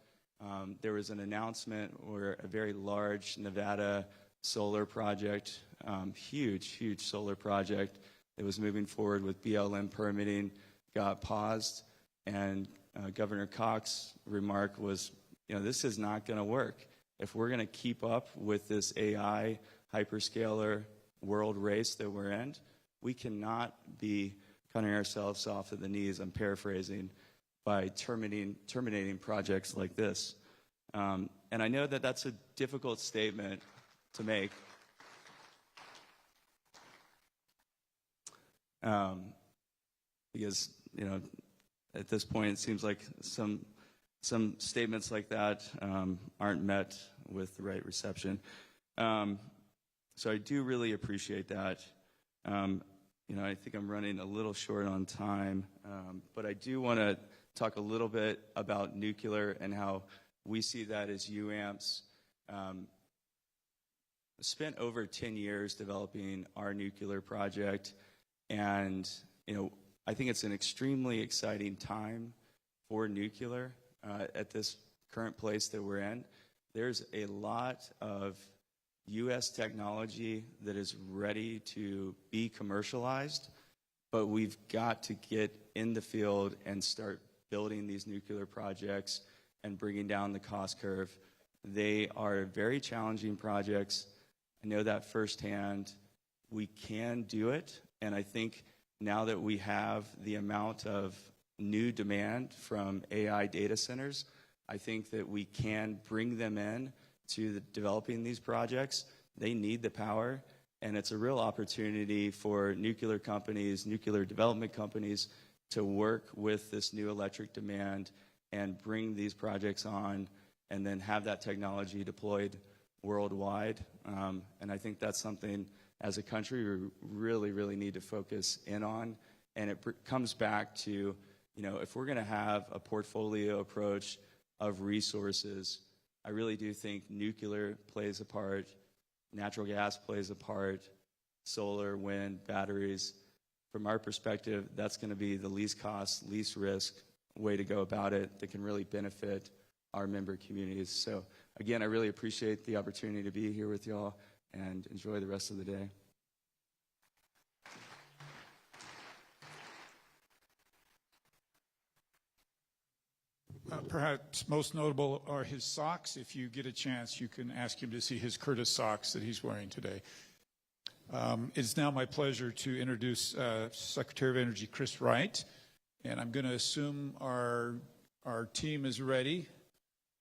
There was an announcement where a very large Nevada solar project, huge solar project that was moving forward with BLM permitting, got paused, and Governor Cox's remark was, this is not going to work. If we're going to keep up with this AI hyperscaler world race that we're in, we cannot be cutting ourselves off at the knees, I'm paraphrasing, by terminating projects like this. And I know that that's a difficult statement to make. Because, at this point it seems like some statements like that aren't met with the right reception. So I do really appreciate that. I think I'm running a little short on time, but I do want to talk a little bit about nuclear and how we see that as UAMPS. Spent over 10 years developing our nuclear project, and I think it's an extremely exciting time for nuclear at this current place that we're in. There's a lot of U.S. technology that is ready to be commercialized, but we've got to get in the field and start building these nuclear projects and bringing down the cost curve. They are very challenging projects. I know that firsthand. We can do it, and I think now that we have the amount of new demand from AI data centers, I think that we can bring them in to developing these projects. They need the power, and it's a real opportunity for nuclear companies, nuclear development companies, to work with this new electric demand and bring these projects on and then have that technology deployed worldwide. And I think that's something as a country we really need to focus in on. And it comes back to, if we're going to have a portfolio approach of resources, I really do think nuclear plays a part, natural gas plays a part, solar, wind, batteries. From our perspective, that's going to be the least cost, least risk way to go about it that can really benefit our member communities. So again, I really appreciate the opportunity to be here with y'all, and enjoy the rest of the day. Perhaps most notable are his socks. If you get a chance, you can ask him to see his Curtis socks that he's wearing today. It's now my pleasure to introduce Secretary of Energy Chris Wright, and I'm going to assume our team is ready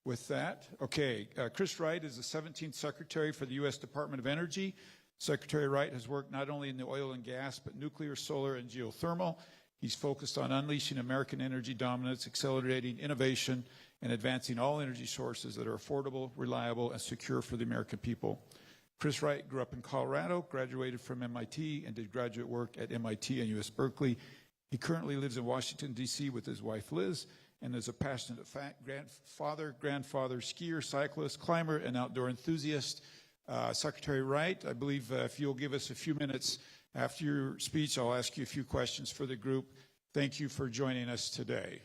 with that. Okay, Chris Wright is the 17th Secretary for the U.S. Department of Energy. Secretary Wright has worked not only in the oil and gas, but nuclear, solar, and geothermal. He's focused on unleashing American energy dominance, accelerating innovation, and advancing all energy sources that are affordable, reliable, and secure for the American people. Chris Wright grew up in Colorado, graduated from MIT, and did graduate work at MIT and U.S. Berkeley. He currently lives in Washington, D.C. with his wife, Liz, and is a passionate grandfather, skier, cyclist, climber, and outdoor enthusiast. Secretary Wright, I believe if you'll give us a few minutes after your speech, I'll ask you a few questions for the group. Thank you for joining us today.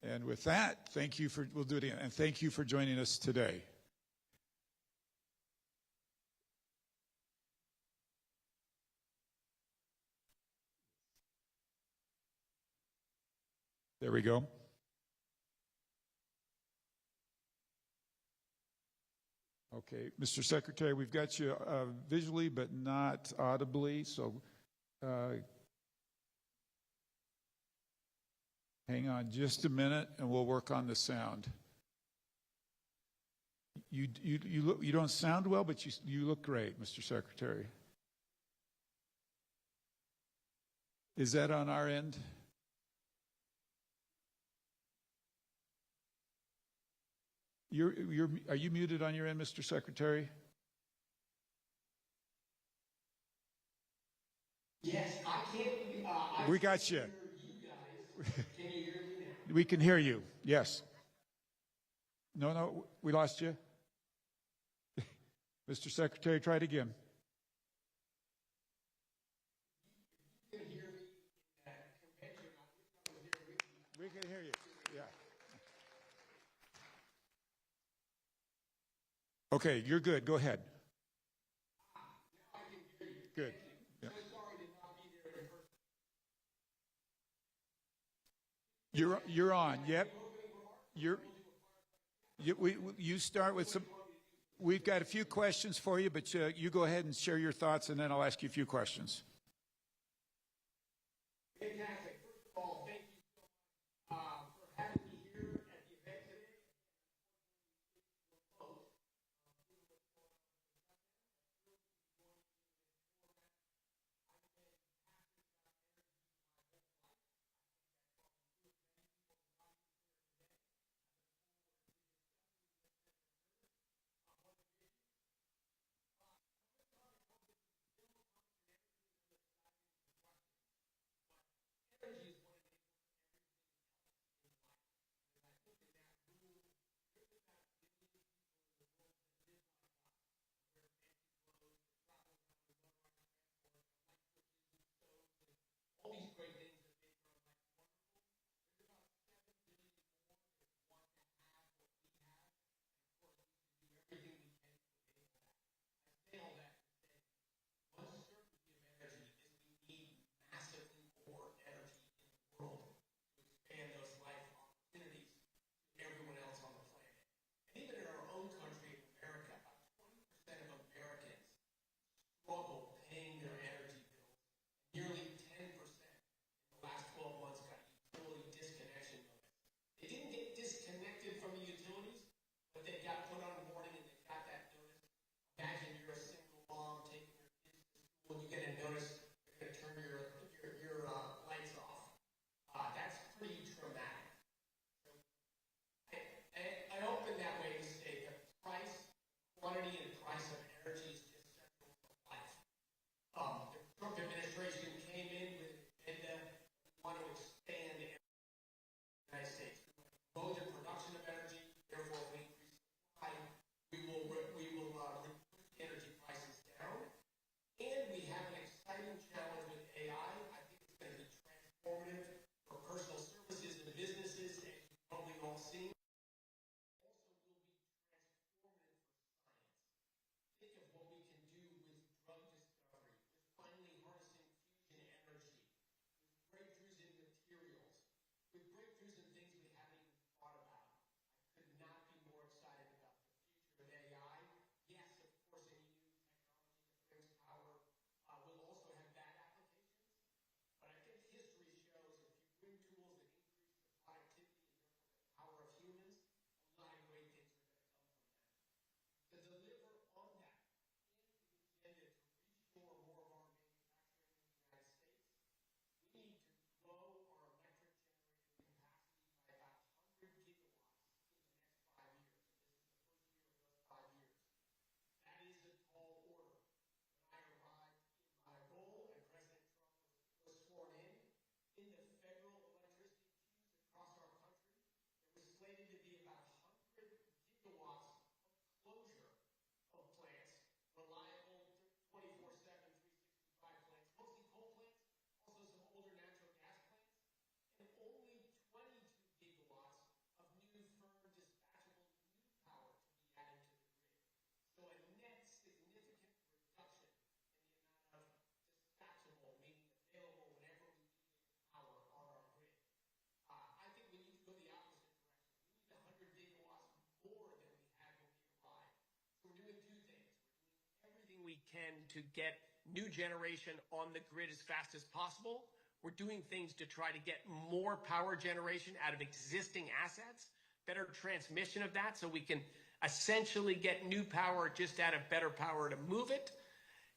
And with that, we'll do it again. And thank you for joining us today. There we go. Okay, Mr. Secretary, we've got you visually but not audibly, so hang on just a minute and we'll work on the sound. You don't sound well, but you look great, Mr. Secretary. Is that on our end? Are you muted on your end, Mr. Secretary? Yes, I can't. We got you. Hear you guys. Can you hear me now? We can hear you. Yes. No, we lost you. Mr. Secretary, try it again. You can hear me in that convention. We can hear you. Yeah. Okay, you're good. Go ahead. Now I can hear you. Good. Yeah. So sorry to not be there in person. You're on. Yep. You start with some. We've got a few questions for you, but you go ahead and share your thoughts, and then I'll ask you a few questions. Fantastic. First of all, thank you so much for having me here at the event today. can to get new generation on the grid as fast as possible. We're doing things to try to get more power generation out of existing assets, better transmission of that, so we can essentially get new power just out of better power to move it.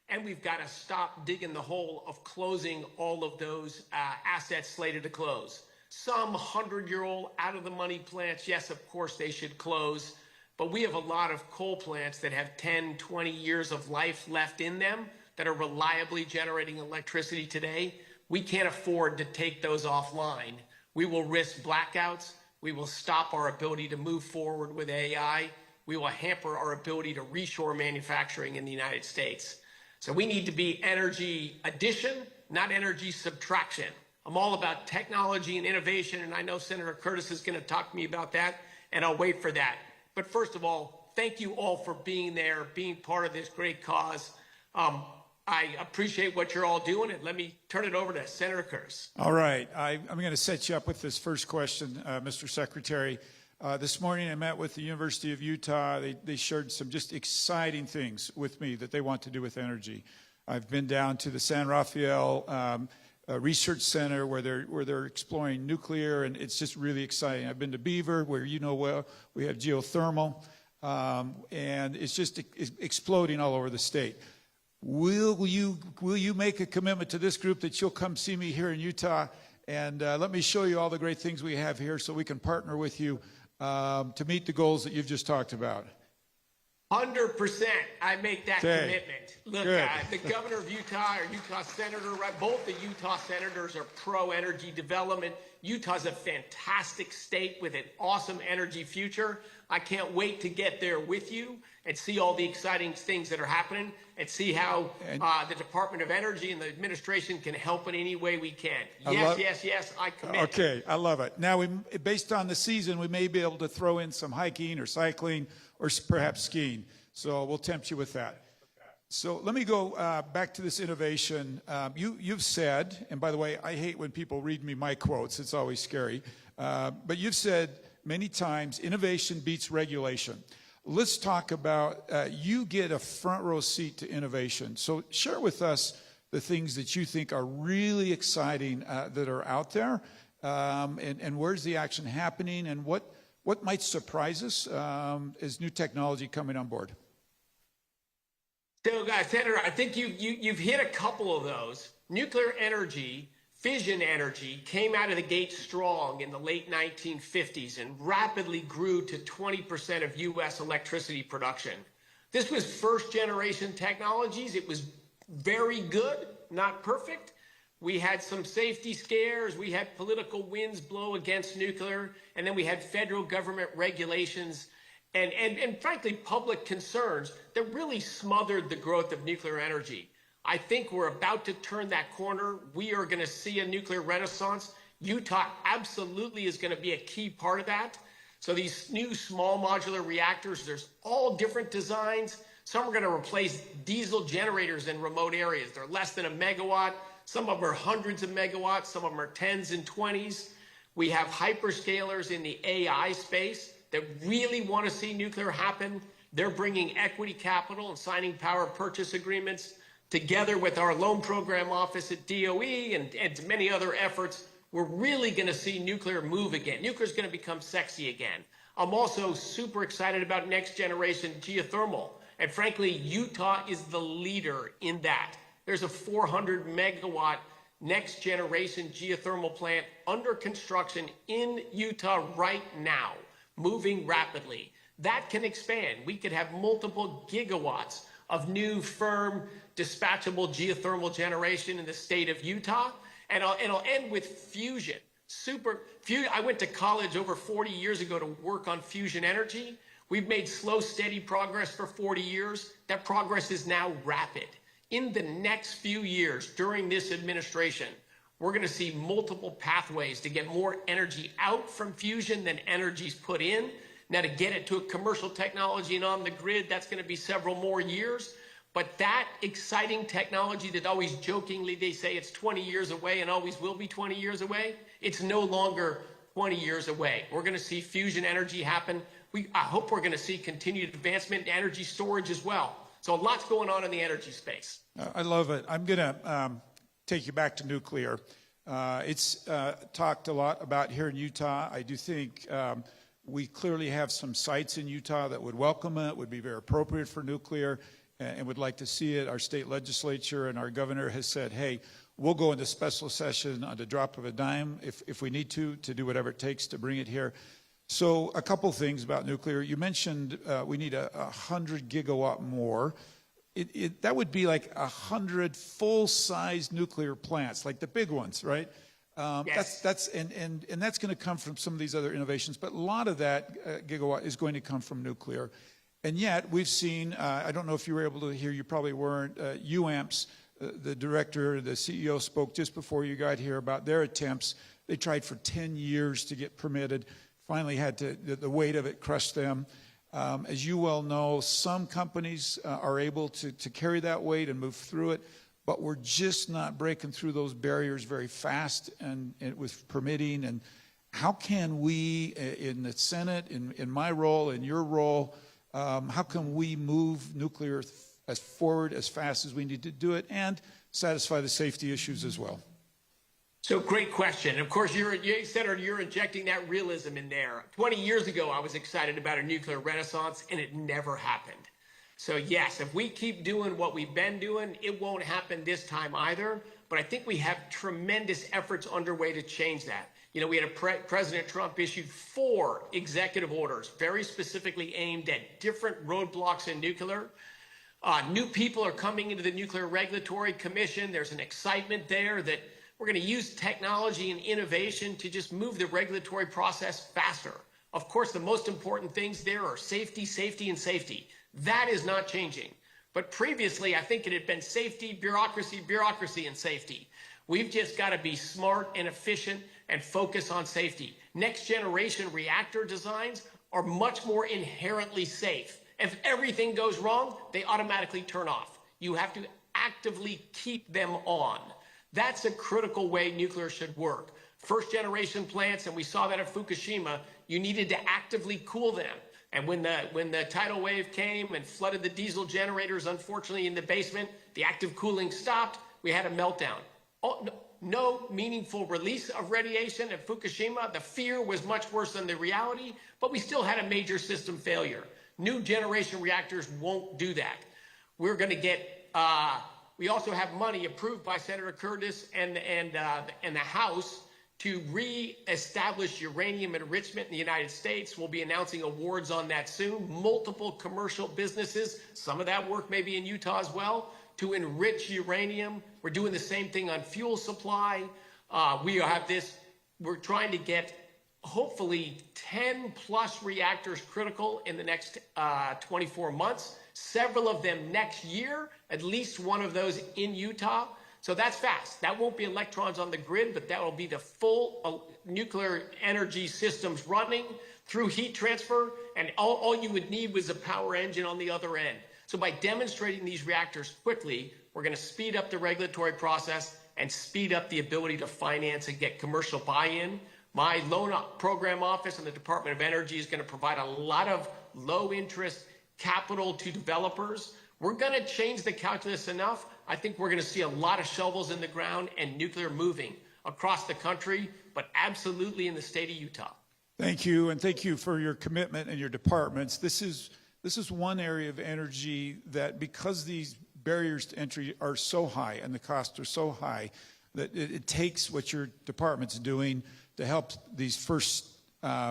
And we've got to stop digging the hole of closing all of those assets slated to close. Some 100-year-old out-of-the-money plants, yes, of course they should close, but we have a lot of coal plants that have 10, 20 years of life left in them that are reliably generating electricity today. We can't afford to take those offline. We will risk blackouts. We will stop our ability to move forward with AI. We will hamper our ability to reshore manufacturing in the United States. So we need to be energy addition, not energy subtraction. I'm all about technology and innovation, and I know Senator Curtis is going to talk to me about that, and I'll wait for that. But first of all, thank you all for being there, being part of this great cause. I appreciate what you're all doing, and let me turn it over to Senator Curtis. All right. I'm going to set you up with this first question, Mr. Secretary. This morning I met with the University of Utah. They shared some just exciting things with me that they want to do with energy. I've been down to the San Rafael Research Center where they're exploring nuclear, and it's just really exciting. I've been to Beaver, where you know well we have geothermal, and it's just exploding all over the state. Will you make a commitment to this group that you'll come see me here in Utah, and let me show you all the great things we have here so we can partner with you to meet the goals that you've just talked about? 100%, I make that commitment. Look, the governor of Utah, or Utah senator, right? Both the Utah senators are pro-energy development. Utah's a fantastic state with an awesome energy future. I can't wait to get there with you and see all the exciting things that are happening and see how the Department of Energy and the administration can help in any way we can. Yes, I commit. Okay, I love it. Now, based on the season, we may be able to throw in some hiking or cycling or perhaps skiing. So we'll tempt you with that. So let me go back to this innovation. You've said, and by the way, I hate when people read me my quotes. It's always scary. But you've said many times, innovation beats regulation. Let's talk about, you get a front row seat to innovation. So share with us the things that you think are really exciting that are out there, and where's the action happening, and what might surprise us as new technology coming on board? So, Senator, I think you've hit a couple of those. Nuclear energy, fission energy, came out of the gate strong in the late 1950s and rapidly grew to 20% of U.S. electricity production. This was first-generation technologies. It was very good, not perfect. We had some safety scares. We had political winds blow against nuclear. And then we had federal government regulations and frankly, public concerns that really smothered the growth of nuclear energy. I think we're about to turn that corner. We are going to see a nuclear renaissance. Utah absolutely is going to be a key part of that. So these new small modular reactors, there's all different designs. Some are going to replace diesel generators in remote areas. They're less than a megawatt. Some of them are hundreds of megawatts. Some of them are 10s and 20s. We have hyperscalers in the AI space that really want to see nuclear happen. They're bringing equity capital and signing power purchase agreements together with our loan program office at DOE and many other efforts. We're really going to see nuclear move again. Nuclear is going to become sexy again. I'm also super excited about next generation geothermal. And frankly, Utah is the leader in that. There's a 400 megawatt next generation geothermal plant under construction in Utah right now, moving rapidly. That can expand. We could have multiple gigawatts of new firm dispatchable geothermal generation in the state of Utah. And I'll end with fusion. I went to college over 40 years ago to work on fusion energy. We've made slow, steady progress for 40 years. That progress is now rapid. In the next few years, during this administration, we're going to see multiple pathways to get more energy out from fusion than energy's put in. Now, to get it to a commercial technology and on the grid, that's going to be several more years. But that exciting technology that always jokingly they say it's 20 years away and always will be 20 years away, it's no longer 20 years away. We're going to see fusion energy happen. I hope we're going to see continued advancement in energy storage as well. So lots going on in the energy space. I love it. I'm going to take you back to nuclear. It's talked a lot about here in Utah. I do think we clearly have some sites in Utah that would welcome it, would be very appropriate for nuclear, and would like to see it. Our state legislature and our governor has said, hey, we'll go into special session on the drop of a dime if we need to do whatever it takes to bring it here. So a couple things about nuclear. You mentioned we need 100 gigawatt more. That would be like 100 full-size nuclear plants, like the big ones, right? Yes. That's going to come from some of these other innovations, but a lot of that gigawatt is going to come from nuclear. And yet we've seen, I don't know if you were able to hear, you probably weren't, UAMPS, the director, the CEO spoke just before you got here about their attempts. They tried for 10 years to get permitted, finally had to, the weight of it crushed them. As you well know, some companies are able to carry that weight and move through it, but we're just not breaking through those barriers very fast and with permitting. And how can we, in the Senate, in my role, in your role, how can we move nuclear as forward as fast as we need to do it and satisfy the safety issues as well? So great question. Of course, Senator, you're injecting that realism in there. 20 years ago, I was excited about a nuclear renaissance, and it never happened. So yes, if we keep doing what we've been doing, it won't happen this time either. But I think we have tremendous efforts underway to change that. You know, we had President Trump issued 4 executive orders, very specifically aimed at different roadblocks in nuclear. New people are coming into the Nuclear Regulatory Commission. There's an excitement there that we're going to use technology and innovation to just move the regulatory process faster. Of course, the most important things there are safety, safety, and safety. That is not changing. But previously, I think it had been safety, bureaucracy, bureaucracy, and safety. We've just got to be smart and efficient and focus on safety. Next generation reactor designs are much more inherently safe. If everything goes wrong, they automatically turn off. You have to actively keep them on. That's a critical way nuclear should work. First generation plants, and we saw that at Fukushima, you needed to actively cool them. And when the tidal wave came and flooded the diesel generators, unfortunately, in the basement, the active cooling stopped, we had a meltdown. No meaningful release of radiation at Fukushima. The fear was much worse than the reality, but we still had a major system failure. New generation reactors won't do that. We're going to get, we also have money approved by Senator Curtis and the House to re-establish uranium enrichment in the United States. We'll be announcing awards on that soon. Multiple commercial businesses, some of that work may be in Utah as well, to enrich uranium. We're doing the same thing on fuel supply. We're trying to get hopefully 10 plus reactors critical in the next 24 months, several of them next year, at least one of those in Utah. So that's fast. That won't be electrons on the grid, but that will be the full nuclear energy systems running through heat transfer, and all you would need was a power engine on the other end. So by demonstrating these reactors quickly, we're going to speed up the regulatory process and speed up the ability to finance and get commercial buy-in. My loan program office in the Department of Energy is going to provide a lot of low-interest capital to developers. We're going to change the calculus enough. I think we're going to see a lot of shovels in the ground and nuclear moving across the country, but absolutely in the state of Utah. Thank you, and thank you for your commitment and your departments. This is one area of energy that, because these barriers to entry are so high and the costs are so high, that it takes what your department's doing to help these first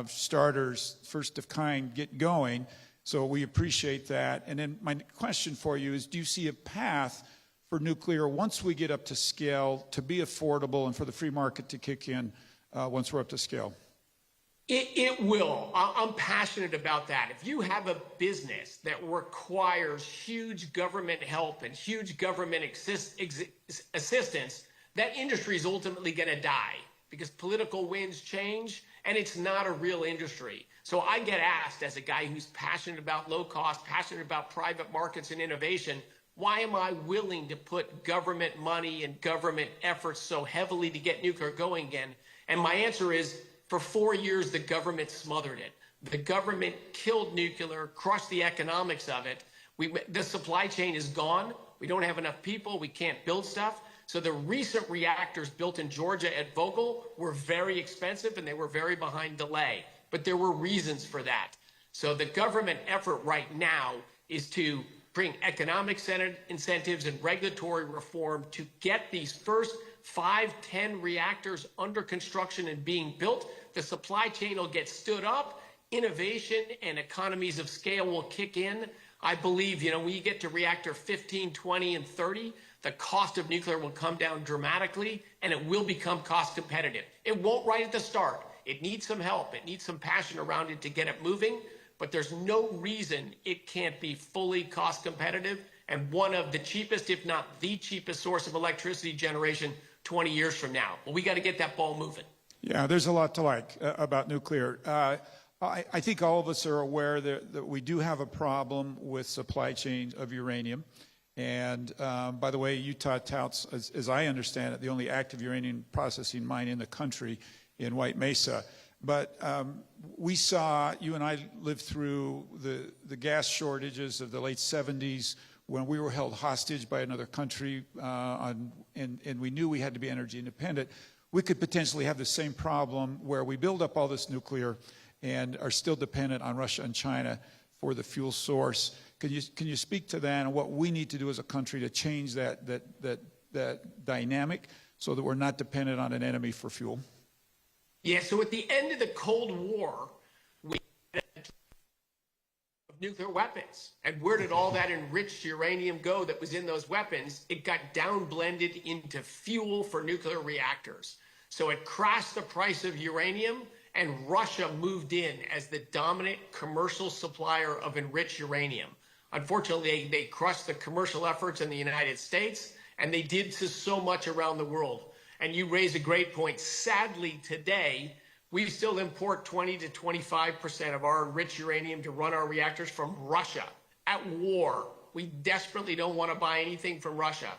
starters, first of kind, get going. So we appreciate that. And then my question for you is, do you see a path for nuclear once we get up to scale to be affordable and for the free market to kick in once we're up to scale? It will. I'm passionate about that. If you have a business that requires huge government help and huge government assistance, that industry is ultimately going to die because political winds change and it's not a real industry. So I get asked, as a guy who's passionate about low cost, passionate about private markets and innovation, why am I willing to put government money and government efforts so heavily to get nuclear going again? And my answer is, for 4 years, the government smothered it. The government killed nuclear, crushed the economics of it. The supply chain is gone. We don't have enough people. We can't build stuff. So the recent reactors built in Georgia at Vogtle were very expensive and they were very behind delay. But there were reasons for that. So the government effort right now is to bring economic incentives and regulatory reform to get these first 5-10 reactors under construction and being built. The supply chain will get stood up. Innovation and economies of scale will kick in. I believe, when you get to reactor 15, 20, and 30, the cost of nuclear will come down dramatically and it will become cost competitive. It won't right at the start. It needs some help. It needs some passion around it to get it moving, but there's no reason it can't be fully cost competitive and one of the cheapest, if not the cheapest source of electricity generation 20 years from now. But we got to get that ball moving. Yeah, there's a lot to like about nuclear. I think all of us are aware that we do have a problem with supply chain of uranium. And by the way, Utah touts, as I understand it, the only active uranium processing mine in the country in White Mesa. But we saw, you and I lived through the gas shortages of the late 70s when we were held hostage by another country and we knew we had to be energy independent. We could potentially have the same problem where we build up all this nuclear and are still dependent on Russia and China for the fuel source. Can you speak to that and what we need to do as a country to change that dynamic so that we're not dependent on an enemy for fuel? Yeah, so at the end of the Cold War, we had nuclear weapons. And where did all that enriched uranium go that was in those weapons? It got down blended into fuel for nuclear reactors. So it crashed the price of uranium, and Russia moved in as the dominant commercial supplier of enriched uranium. Unfortunately, they crushed the commercial efforts in the United States, and they did so much around the world. And you raise a great point. Sadly, today, we still import 20 to 25% of our enriched uranium to run our reactors from Russia at war. We desperately don't want to buy anything from Russia.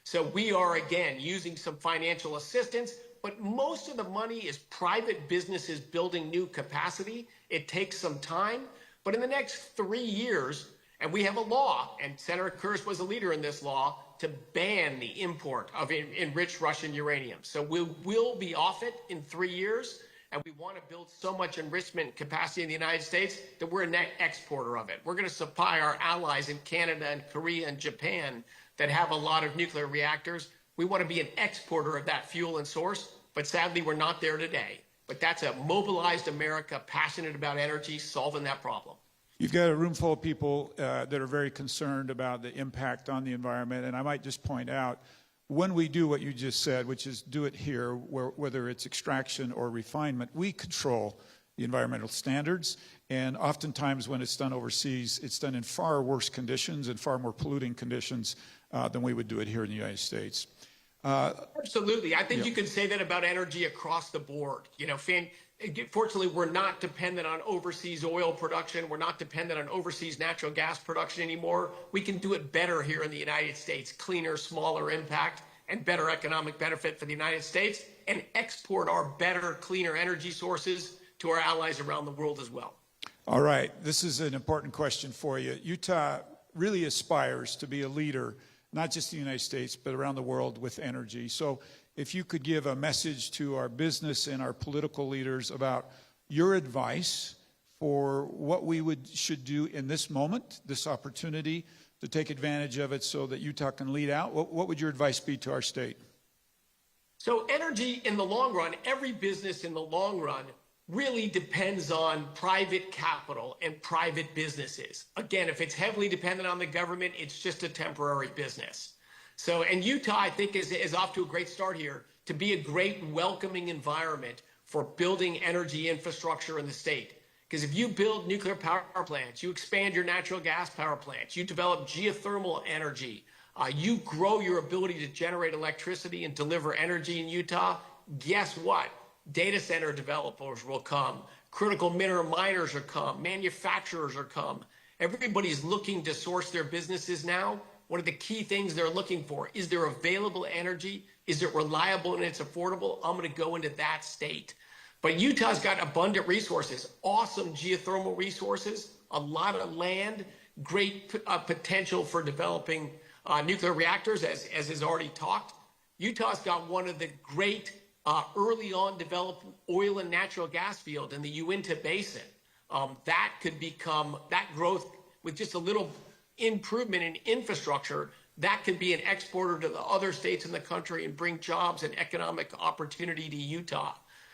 So we are, again, using some financial assistance, but most of the money is private businesses building new capacity. It takes some time, but in the next 3 years, and we have a law, and Senator Kurz was a leader in this law, to ban the import of enriched Russian uranium. So we'll be off it in 3 years, and we want to build so much enrichment capacity in the United States that we're a net exporter of it. We're going to supply our allies in Canada and Korea and Japan that have a lot of nuclear reactors. We want to be an exporter of that fuel and source, but sadly we're not there today. But that's a mobilized America passionate about energy, solving that problem. You've got a room full of people that are very concerned about the impact on the environment, and I might just point out, when we do what you just said, which is do it here, whether it's extraction or refinement, we control the environmental standards, and oftentimes when it's done overseas, it's done in far worse conditions and far more polluting conditions than we would do it here in the United States. Absolutely. I think you could say that about energy across the board. Fortunately, we're not dependent on overseas oil production. We're not dependent on overseas natural gas production anymore. We can do it better here in the United States, cleaner, smaller impact, and better economic benefit for the United States, and export our better, cleaner energy sources to our allies around the world as well. All right. This is an important question for you. Utah really aspires to be a leader, not just in the United States, but around the world with energy. So if you could give a message to our business and our political leaders about your advice for what we should do in this moment, this opportunity to take advantage of it so that Utah can lead out, what would your advice be to our state? So energy in the long run, every business in the long run really depends on private capital and private businesses. Again, if it's heavily dependent on the government, it's just a temporary business. So, and Utah, I think, is off to a great start here to be a great welcoming environment for building energy infrastructure in the state. Because if you build nuclear power plants, you expand your natural gas power plants, you develop geothermal energy, you grow your ability to generate electricity and deliver energy in Utah, guess what? Data center developers will come, critical mineral miners will come, manufacturers will come. Everybody's looking to source their businesses now. One of the key things they're looking for, is there available energy? Is it reliable and it's affordable? I'm going to go into that state. But Utah's got abundant resources, awesome geothermal resources, a lot of land, great potential for developing nuclear reactors, as is already talked. Utah's got one of the great early on developed oil and natural gas field in the Uinta Basin. That could become, that growth with just a little improvement in infrastructure, that could be an exporter to the other states in the country and bring jobs and economic opportunity to Utah.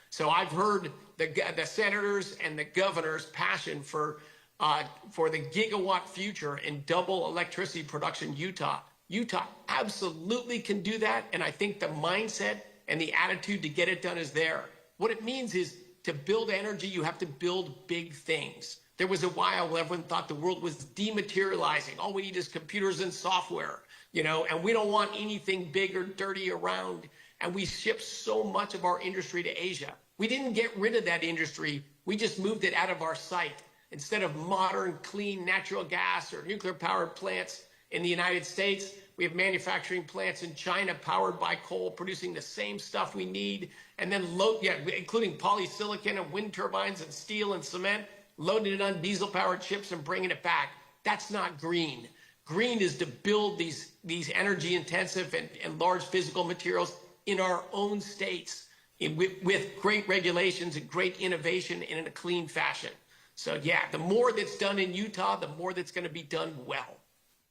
So I've heard the senators and the governor's passion for the gigawatt future and double electricity production Utah. Utah absolutely can do that, and I think the mindset and the attitude to get it done is there. What it means is to build energy, you have to build big things. There was a while where everyone thought the world was dematerializing. All we need is computers and software, and we don't want anything big or dirty around. And we ship so much of our industry to Asia. We didn't get rid of that industry. We just moved it out of our sight. Instead of modern, clean natural gas or nuclear powered plants in the United States, we have manufacturing plants in China powered by coal, producing the same stuff we need, and then including polysilicon and wind turbines and steel and cement, loading it on diesel-powered ships and bringing it back. That's not green. Green is to build these energy-intensive and large physical materials in our own states with great regulations and great innovation and in a clean fashion. So, yeah, the more that's done in Utah, the more that's going to be done well.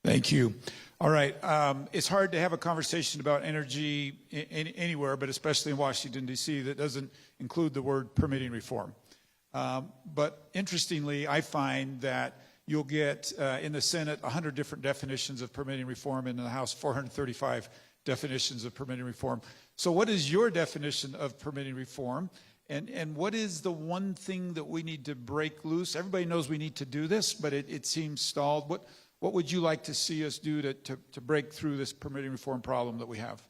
Thank you. All right. It's hard to have a conversation about energy anywhere, but especially in Washington, D.C., that doesn't include the word permitting reform. But interestingly, I find that you'll get in the Senate 100 different definitions of permitting reform, and in the House 435 definitions of permitting reform. So what is your definition of permitting reform? And what is the one thing that we need to break loose? Everybody knows we need to do this, but it seems stalled. What would you like to see us do to break through this permitting reform problem that we have?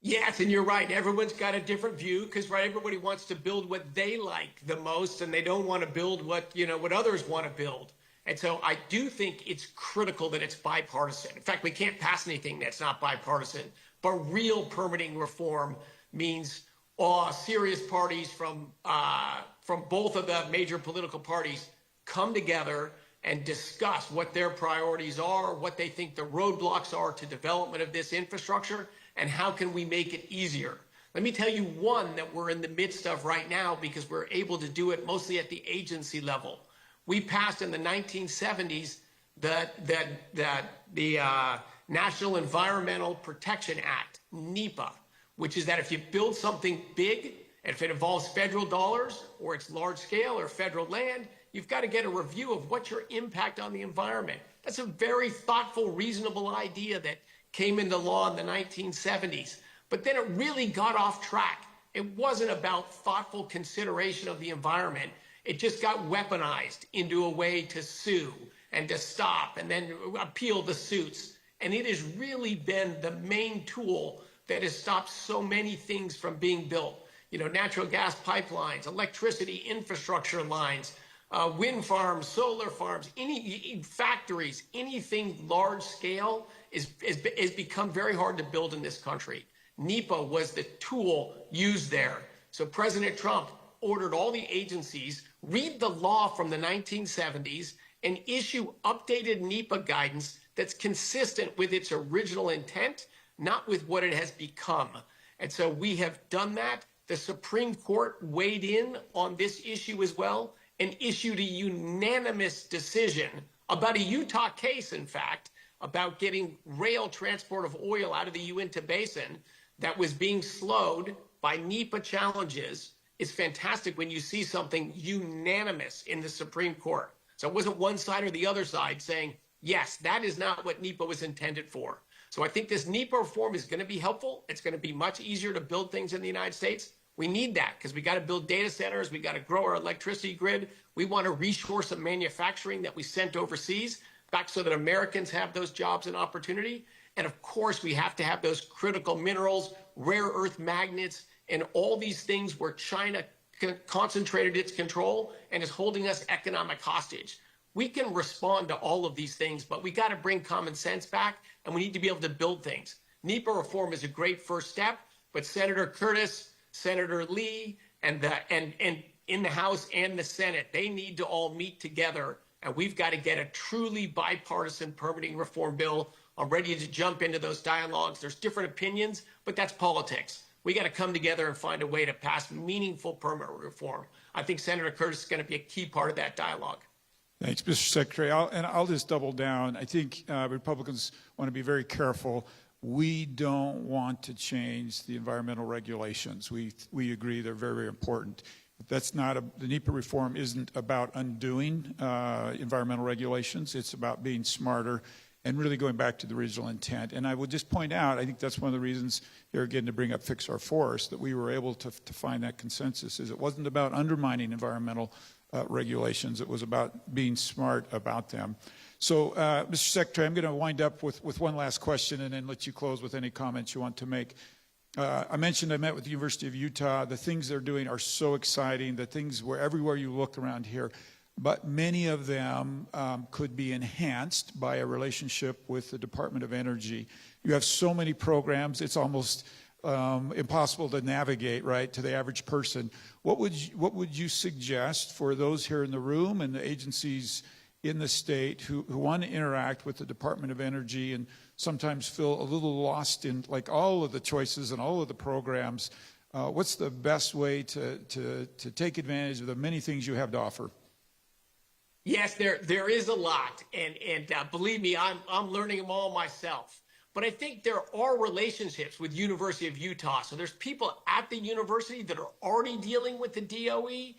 Yes, and you're right. Everyone's got a different view because, right, everybody wants to build what they like the most, and they don't want to build what others want to build. And so I do think it's critical that it's bipartisan. In fact, we can't pass anything that's not bipartisan. But real permitting reform means serious parties from both of the major political parties come together and discuss what their priorities are, what they think the roadblocks are to development of this infrastructure, and how can we make it easier. Let me tell you one that we're in the midst of right now because we're able to do it mostly at the agency level. We passed in the 1970s the National Environmental Protection Act, NEPA, which is that if you build something big, and if it involves federal dollars or it's large scale or federal land, you've got to get a review of what's your impact on the environment. That's a very thoughtful, reasonable idea that came into law in the 1970s. But then it really got off track. It wasn't about thoughtful consideration of the environment. It just got weaponized into a way to sue and to stop and then appeal the suits. And it has really been the main tool that has stopped so many things from being built. Natural gas pipelines, electricity infrastructure lines, wind farms, solar farms, any factories, anything large scale is become very hard to build in this country. NEPA was the tool used there. So President Trump ordered all the agencies read the law from the 1970s and issue updated NEPA guidance that's consistent with its original intent, not with what it has become. And so we have done that. The Supreme Court weighed in on this issue as well and issued a unanimous decision about a Utah case, in fact, about getting rail transport of oil out of the Uinta Basin that was being slowed by NEPA challenges. It's fantastic when you see something unanimous in the Supreme Court. So it wasn't one side or the other side saying, yes, that is not what NEPA was intended for. So I think this NEPA reform is going to be helpful. It's going to be much easier to build things in the United States. We need that because we got to build data centers. We got to grow our electricity grid. We want to reshore some manufacturing that we sent overseas back so that Americans have those jobs and opportunity. And of course, we have to have those critical minerals, rare earth magnets, and all these things where China concentrated its control and is holding us economic hostage. We can respond to all of these things, but we got to bring common sense back, and we need to be able to build things. NEPA reform is a great first step, but Senator Curtis, Senator Lee, and in the House and the Senate, they need to all meet together And we've got to get a truly bipartisan permitting reform bill. I'm ready to jump into those dialogues. There's different opinions, but that's politics. We got to come together and find a way to pass meaningful permit reform. I think Senator Curtis is going to be a key part of that dialogue. Thanks, Mr. Secretary. I'll just double down. I think Republicans want to be very careful. We don't want to change the environmental regulations. We agree they're very, very important. But that's not the NEPA reform isn't about undoing environmental regulations. It's about being smarter and really going back to the original intent. And I would just point out, I think that's one of the reasons here again to bring up Fix Our Forest, that we were able to find that consensus, is it wasn't about undermining environmental regulations. It was about being smart about them. So, Mr. Secretary, I'm going to wind up with one last question and then let you close with any comments you want to make. I mentioned I met with the University of Utah. The things they're doing are so exciting. The things where everywhere you look around here, but many of them could be enhanced by a relationship with the Department of Energy. You have so many programs, it's almost impossible to navigate, right, to the average person. What would you suggest for those here in the room and the agencies in the state who want to interact with the Department of Energy and sometimes feel a little lost in like all of the choices and all of the programs? What's the best way to take advantage of the many things you have to offer? Yes, there is a lot, and believe me, I'm learning them all myself. But I think there are relationships with University of Utah. So there's people at the university that are already dealing with the DOE.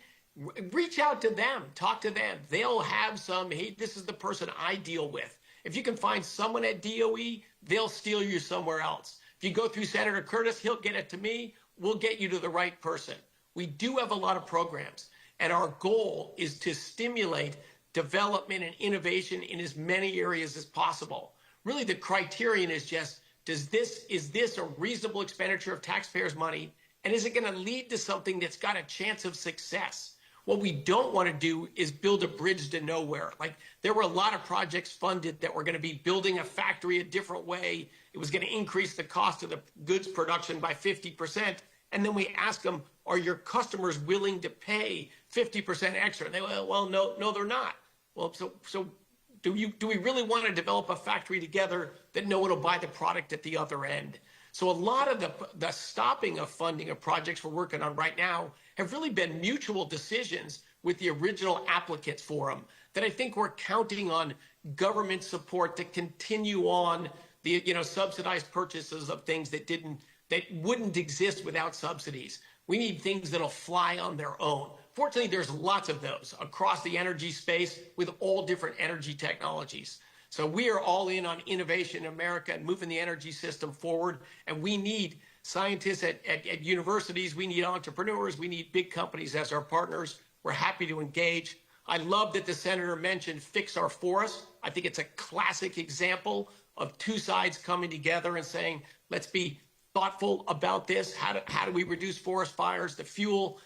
Reach out to them, talk to them. They'll have some, hey, this is the person I deal with. If you can find someone at DOE, they'll steal you somewhere else. If you go through Senator Curtis, he'll get it to me. We'll get you to the right person. We do have a lot of programs, and our goal is to stimulate development and innovation in as many areas as possible. Really, the criterion is just, is this a reasonable expenditure of taxpayers' money? And is it going to lead to something that's got a chance of success? What we don't want to do is build a bridge to nowhere. Like, there were a lot of projects funded that were going to be building a factory a different way. It was going to increase the cost of the goods production by 50%. And then we ask them, are your customers willing to pay 50% extra? And they go, well, no, they're not. Well, so do we really want to develop a factory together that no one will buy the product at the other end? So a lot of the stopping of funding of projects we're working on right now have really been mutual decisions with the original applicants for them, that I think we're counting on government support to continue on the subsidized purchases of things that wouldn't exist without subsidies. We need things that'll fly on their own. Fortunately, there's lots of those across the energy space with all different energy technologies. So we are all in on innovation in America and moving the energy system forward. And we need scientists at universities. We need entrepreneurs. We need big companies as our partners. We're happy to engage. I love that the senator mentioned Fix Our Forest. I think it's a classic example of two sides coming together and saying, let's be thoughtful about this. How do we reduce forest fires? The fuel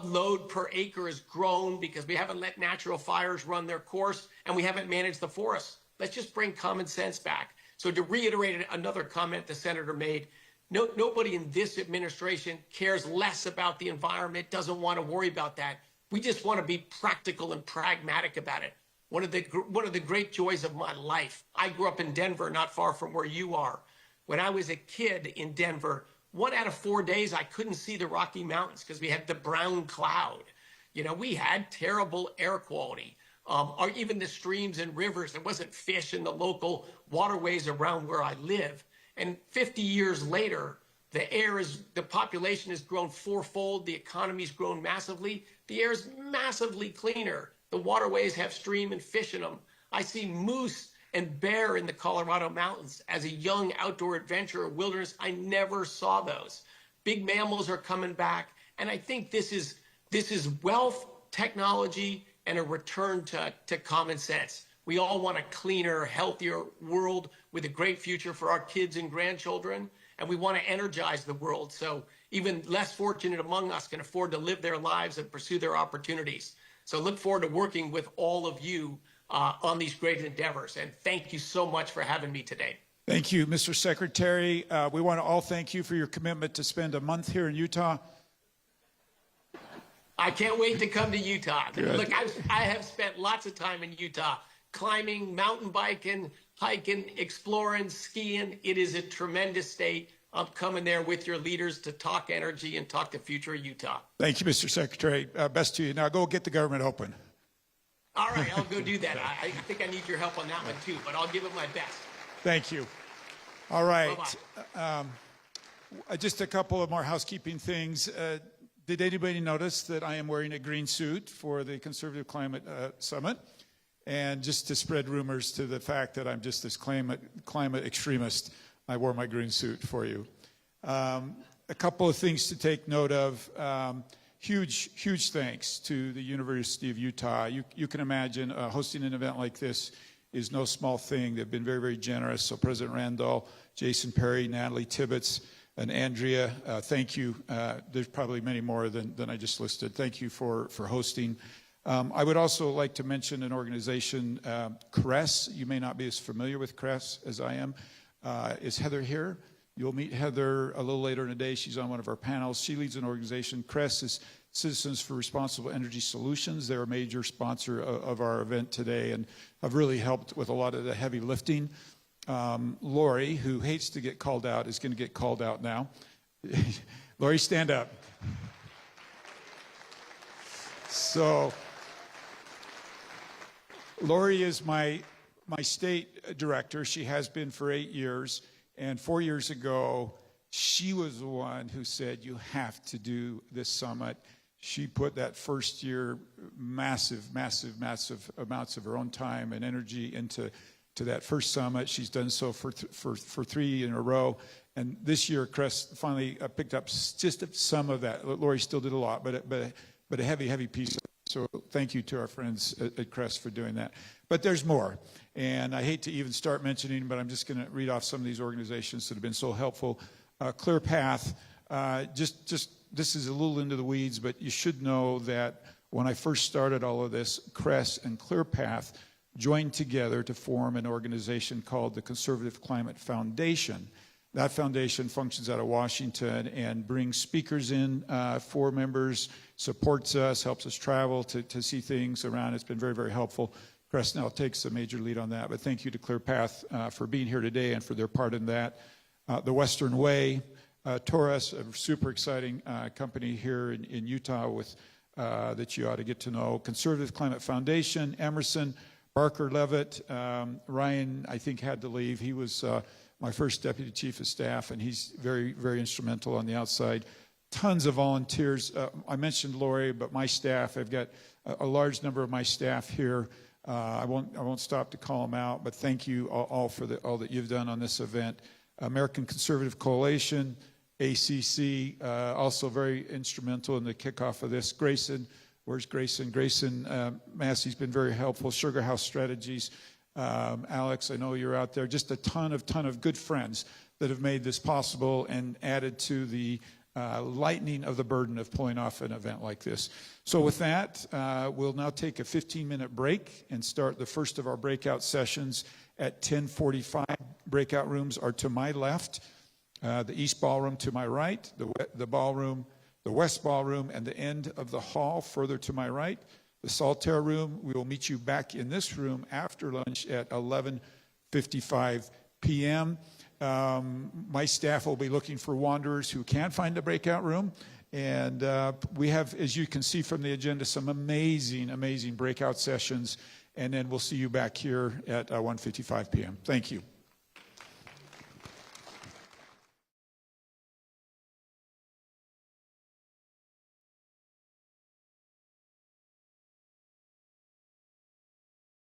load per acre has grown because we haven't let natural fires run their course and we haven't managed the forests. Let's just bring common sense back. So to reiterate another comment the senator made, nobody in this administration cares less about the environment, doesn't want to worry about that. We just want to be practical and pragmatic about it. One of the great joys of my life, I grew up in Denver, not far from where you are. When I was a kid in Denver, 1 out of 4 days, I couldn't see the Rocky Mountains because we had the brown cloud. We had terrible air quality. Or even the streams and rivers, there wasn't fish in the local waterways around where I live. And 50 years later, the population has grown fourfold. The economy's grown massively. The air is massively cleaner. The waterways have stream and fish in them. I see moose and bear in the Colorado mountains. As a young outdoor adventurer, wilderness, I never saw those. Big mammals are coming back. And I think this is wealth, technology, and a return to common sense. We all want a cleaner, healthier world with a great future for our kids and grandchildren. And we want to energize the world so even less fortunate among us can afford to live their lives and pursue their opportunities. So look forward to working with all of you on these great endeavors. And thank you so much for having me today. Thank you, Mr. Secretary. We want to all thank you for your commitment to spend a month here in Utah. I can't wait to come to Utah. Look, I have spent lots of time in Utah, climbing, mountain biking, hiking, exploring, skiing. It is a tremendous state. I'm coming there with your leaders to talk energy and talk the future of Utah. Thank you, Mr. Secretary. Best to you. Now go get the government open. All right, I'll go do that. I think I need your help on that one too, but I'll give it my best. Thank you. All right. Bye-bye. Just a couple of more housekeeping things. Did anybody notice that I am wearing a green suit for the Conservative Climate Summit? And just to spread rumors to the fact that I'm just this climate extremist, I wore my green suit for you. A couple of things to take note of. Huge thanks to the University of Utah. You can imagine hosting an event like this is no small thing. They've been very generous. So President Randall, Jason Perry, Natalie Tibbetts, and Andrea, thank you. There's probably many more than I just listed. Thank you for hosting. I would also like to mention an organization, CRESS. You may not be as familiar with CRESS as I am. Is Heather here? You'll meet Heather a little later in the day. She's on one of our panels. She leads an organization. CRESS is Citizens for Responsible Energy Solutions. They're a major sponsor of our event today and have really helped with a lot of the heavy lifting. Lori, who hates to get called out, is going to get called out now. Lori, stand up. So, Lori is my state director. She has been for 8 years. And 4 years ago, she was the one who said, you have to do this summit. She put that first year massive amounts of her own time and energy into that first summit. She's done so for 3 in a row. And this year, Crest finally picked up just some of that. Lori still did a lot, but a heavy piece of it. So thank you to our friends at Crest for doing that. But there's more. And I hate to even start mentioning, but I'm just going to read off some of these organizations that have been so helpful. Clear Path, this is a little into the weeds, but you should know that when I first started all of this, Crest and Clear Path joined together to form an organization called the Conservative Climate Foundation. That foundation functions out of Washington and brings speakers in for members, supports us, helps us travel to see things around. It's been very helpful. Crest now takes a major lead on that, but thank you to Clear Path for being here today and for their part in that. The Western Way, Taurus, a super exciting company here in Utah with that you ought to get to know. Conservative Climate Foundation, Emerson, Barker Levitt, Ryan, I think, had to leave. He was my first deputy chief of staff, and he's very instrumental on the outside. Tons of volunteers. I mentioned Lori, but my staff, I've got a large number of my staff here. I won't stop to call them out, but thank you all for all that you've done on this event. American Conservative Coalition, ACC, also very instrumental in the kickoff of this. Grayson, where's Grayson? Grayson Massey's been very helpful. Sugar House Strategies. Alex, I know you're out there. Just a ton of good friends that have made this possible and added to the lightening of the burden of pulling off an event like this. So with that, we'll now take a 15-minute break and start the first of our breakout sessions at 10:45. Breakout rooms are to my left, the East Ballroom to my right, the ballroom, the West Ballroom, and the end of the hall further to my right. The Saltaire Room, we will meet you back in this room after lunch at 11:55 p.m. My staff will be looking for wanderers who can't find a breakout room. And we have, as you can see from the agenda, some amazing breakout sessions. And then we'll see you back here at 1:55 p.m. Thank you.